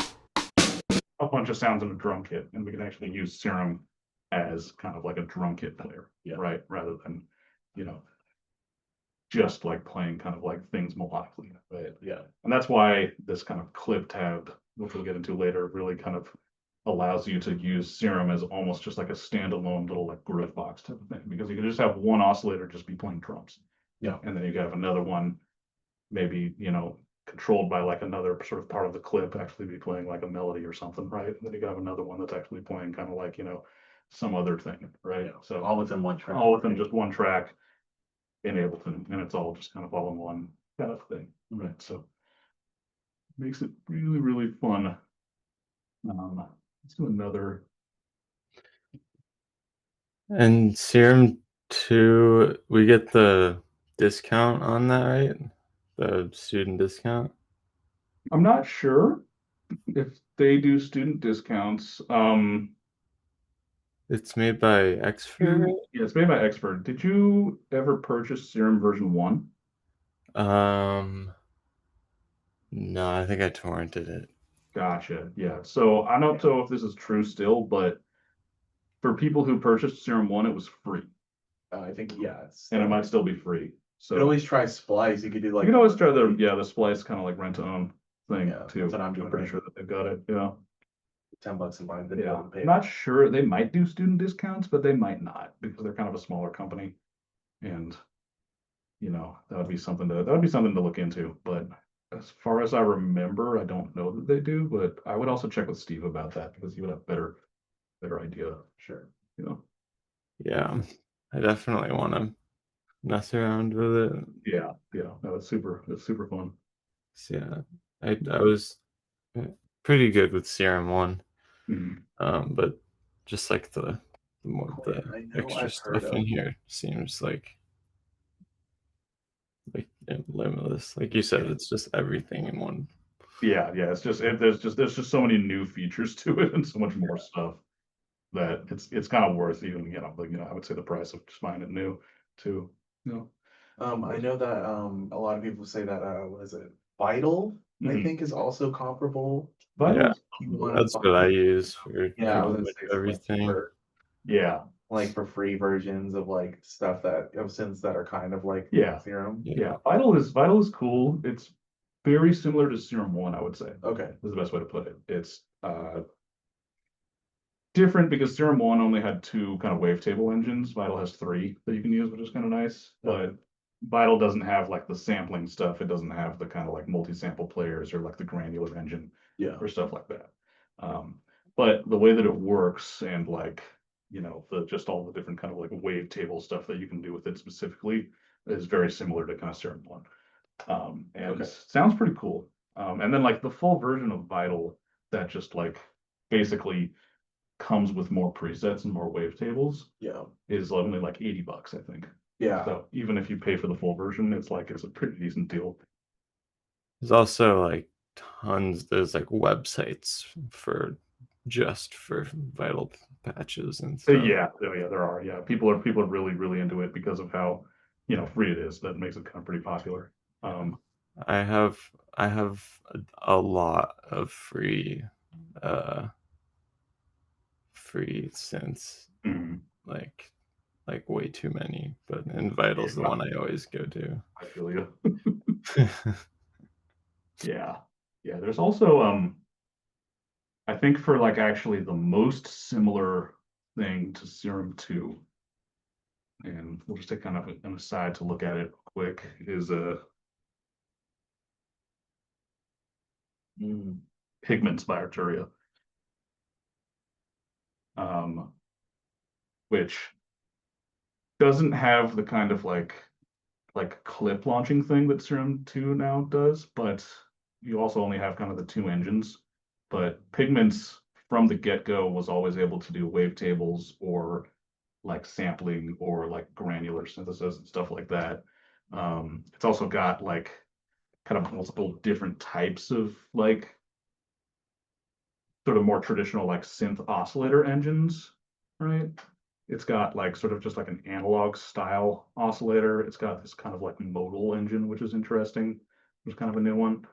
a bunch of sounds in a drum kit, and we can actually use Serum as kind of like a drum kit player, right? Rather than, you know, just like playing kind of like things melodically, right? Yeah. And that's why this kind of clip tab, which we'll get into later, really kind of allows you to use Serum as almost just like a standalone little like groove box type of thing, because you can just have one oscillator just be playing drums. Yeah. And then you can have another one, maybe, you know, controlled by like another sort of part of the clip actually be playing like a melody or something, right? And then you can have another one that's actually playing kind of like, you know, some other thing, right? Yeah. So all within one track. all within just one track in Ableton, and it's all just kind of all in one kind of thing, right? So makes it really, really fun. Let's do another. And Serum We get the discount on that, right? The student discount? I'm not sure if they do student discounts. It's made by Expert, right? Yeah, it's made by Expert. Did you ever purchase Serum version 1? No, I think I torrented it. Gotcha. Yeah. So I don't know if this is true still, but for people who purchased Serum 1, it was free. I think, yeah, it's. And it might still be free. You So could always try Splice. You could do you like. can always try the Splice kind of like rent to own thing Yeah, too. that's what I'm doing pretty right sure that they've got it. Yeah. $10 a month. Yeah. I'm not sure. They might do student discounts, but they might not because they're kind of a smaller company. And that would be something to look into. But as far as I remember, I don't know that they do, but I would also check with Steve about that because he would have better idea. Sure. Yeah, I definitely want to mess around with it. Yeah. No, it's super fun. So, yeah, I was pretty good with Serum 1, Mhm. but just like the Quinn, I know extra I've heard stuff in of. here seems like limitless. Like you said, it's just everything in one. Yeah, it's just there's just so many new features to it and so much more stuff that it's kind of worth even, I would say the price of just buying it new too. I know that a lot of people say that what is it? Vital, I Mhm. think, is also comparable. Yeah, Vitals. You wanna that's what I find- use for Yeah, I pretty was gonna much say it's like everything. Yeah. for free versions of like stuff that of synths that are kind of like Yeah. Serum. Yeah. Vital is cool. It's very similar to Serum 1, I would say. Okay. Is the best way to put it. It's different because Serum 1 only had 2 kind of wavetable engines. Vital has 3 that you can use, which is kind of nice. Okay. But Vital doesn't have like the sampling stuff. It doesn't have the kind of like multi-sample players or like the granular engine Yeah. or stuff like that. But the way that it works and like, the just all the different kind of like wavetable stuff that you can do with it specifically is very similar to kind of Serum 1. And Okay. sounds pretty cool. And then like the full version of Vital that just like basically comes with more presets and more wavetables Yeah. is only like $80, I think. Yeah. So even if you pay for the full version, it's a pretty decent deal. There's also like there's like websites for Vital patches and stuff. Yeah, there are. Yeah, people are really really into it because of how free it is. That makes it kind of pretty popular. I have a lot of uh free synths, mhm. like way too many, but Vital's the Yeah. one I always go to. I feel you. Yeah, there's also I think for like actually the most similar thing to Serum 2, and we'll just take kind of an aside to look at it quick, is Pigments by Arturia. Which doesn't have the kind of like clip launching thing that Serum 2 now does, but you also only have kind of the 2 engines. But Pigments from the get-go was always able to do wavetables or like sampling or like granular synthesis and stuff like that. It's also got like kind of multiple different types of like sort of more traditional like synth oscillator engines, right? It's got like sort of just like an analog style oscillator. It's got this kind of like modal engine, which is interesting. It's kind of a new one.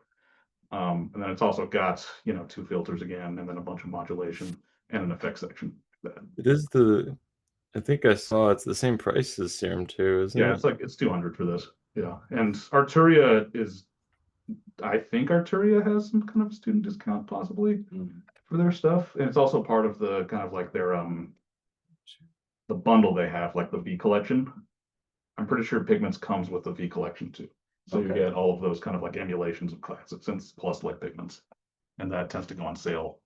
And then it's also got, 2 filters again, and then a bunch of modulation and an effect section. It is I think I saw it's the same price as Serum 2, isn't Yeah, it? it's 200 for this. Yeah. And I think Arturia has some kind of student discount possibly for their stuff. And it's also part of the kind of like their the bundle they have, like the V collection. I'm pretty sure Pigments comes with the V collection too. So you get all of those kind of like emulations of classic synths plus like Pigments. And that tends to go on sale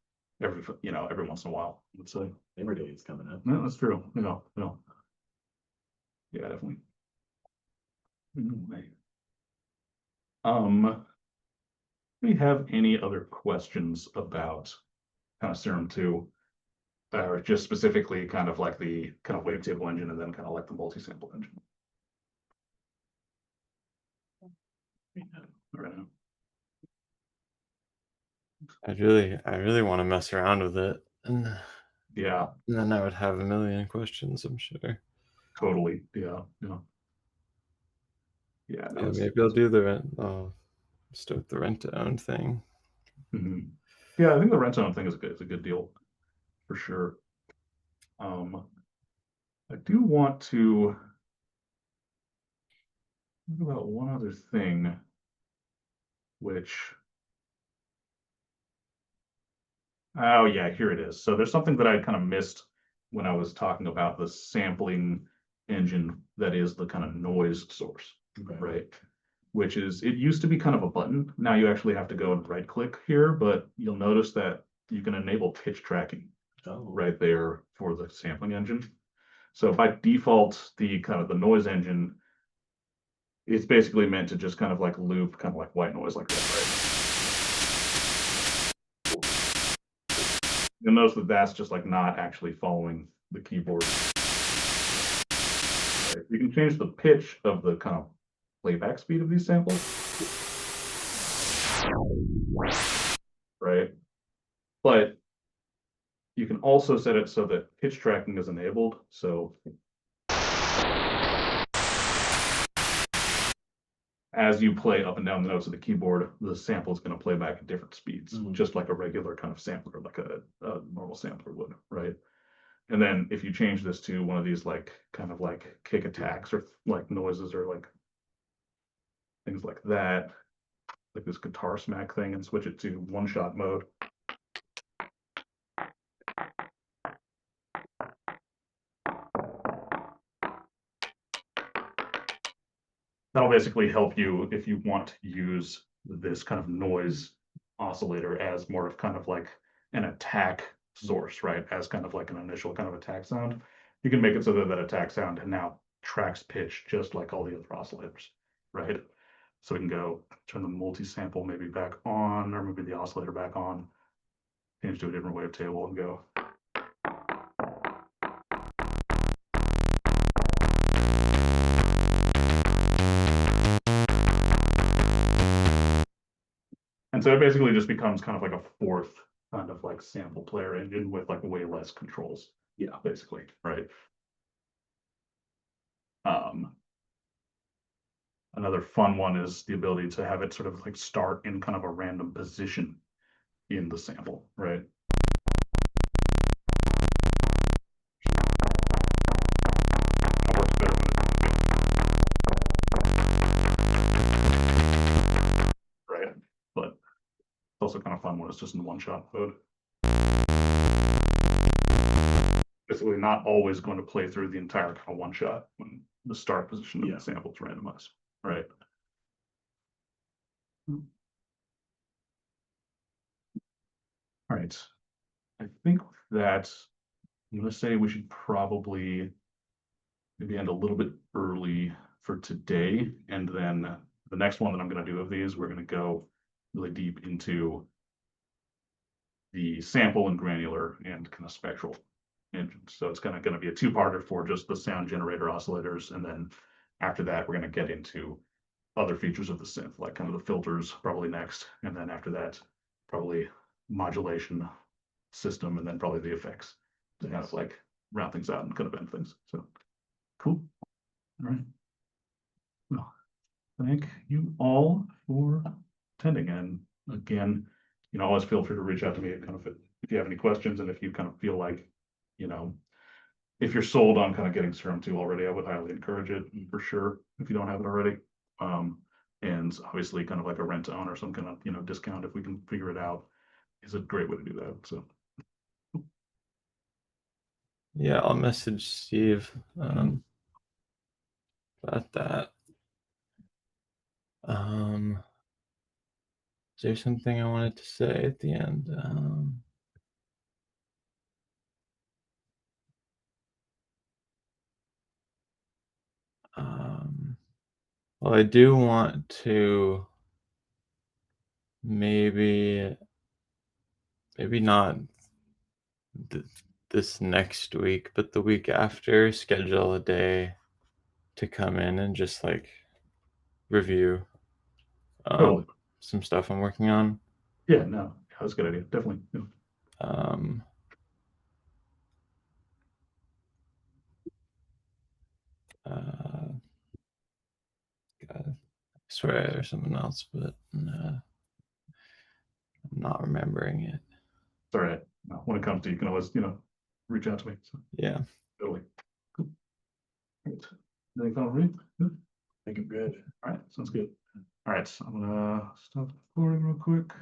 every once in a while, let's say. Labor Day is coming up. No, that's true. Yeah, definitely. Anyway. Do we have any other questions about kind of Serum 2? or just specifically kind of like the kind of wavetable engine and then kind of like the multi-sample engine. Right. I really want to mess around with it, and Yeah, then I would have a million questions, I'm sure. totally. Yeah. No, Yeah, it's, maybe I'll do the rent. I'll start the rent to own thing. mhm. Yeah, I think the rent own thing is good. It's a good deal for sure. I do want to talk about one other thing, which, oh yeah, here it is. So there's something that I kind of missed when I was talking about the sampling engine that is the kind of noise source, right? Which is, it used to be kind of a button. Now you actually have to go and right click here, but you'll notice that you can enable pitch tracking right there for the sampling engine. So by default, the kind of the noise engine, it's basically meant to just kind of like loop, kind of like white noise like that, right? You'll notice that that's just like not actually following the keyboard. Right? You can change the pitch of the kind of playback speed of these samples, right? But you can also set it so that pitch tracking is enabled. So as you play up and down the notes of the keyboard, the sample is going to play back at different speeds, just like a regular kind of sampler, like a normal sampler would, right? And then if you change this to one of these like kind of like kick attacks or like noises or like things like that, like this guitar smack thing, and switch it to one-shot mode. That'll basically help you if you want to use this kind of noise oscillator as more of kind of like an attack source, right? As kind of like an initial kind of attack sound. You can make it so that that attack sound now tracks pitch just like all the other oscillators, right? So we can go turn the multi-sample maybe back on, or maybe the oscillator back on, change to a different wavetable and go. And so it basically just becomes kind of like a fourth kind of like sample player engine with like way less controls. Yeah, basically, right? Another fun one is the ability to have it sort of like start in kind of a random position in the sample, right? That works better when it's right? But it's also kind of fun when it's just in one-shot mode. Basically not always going to play through the entire kind of one shot when the start position of the sample is randomized, right? All right. I think that I'm going to say we should probably maybe end a little bit early for today. And then the next one that I'm going to do of these, we're going to go really deep into the sample and granular and kind of spectral engines. So it's kind of going to be a two-parter for just the sound generator oscillators. And then after that, we're going to get into other features of the synth, like kind of the filters probably next. And then after that, probably modulation system, and then probably the effects to kind of like round things out and kind of end things. So cool. All right. Well, thank you all for attending. And again, always feel free to reach out to me kind of if you have any questions, and if you kind of feel like, you know, if you're sold on kind of getting Serum 2 already, I would highly encourage it for sure if you don't have it already. And obviously kind of like a rent to own or some kind of, discount if we can figure it out is a great way to do that. So Yeah, I'll message Steve about that. Is there something I wanted to say at the end? Well, I do want to maybe not this next week, but the week after, schedule a day to come in and just like review Totally. some stuff I'm working on. Yeah, no, that's a good idea. Definitely. Yeah. God, I swear there's something else, but I'm not remembering it. It's all right. No, when it comes to, you can always, reach out to me. So, Yeah. totally. Cool. All right. Anything final for me? Yeah. I think I'm good. All right, sounds good. All right, so I'm gonna stop recording real quick.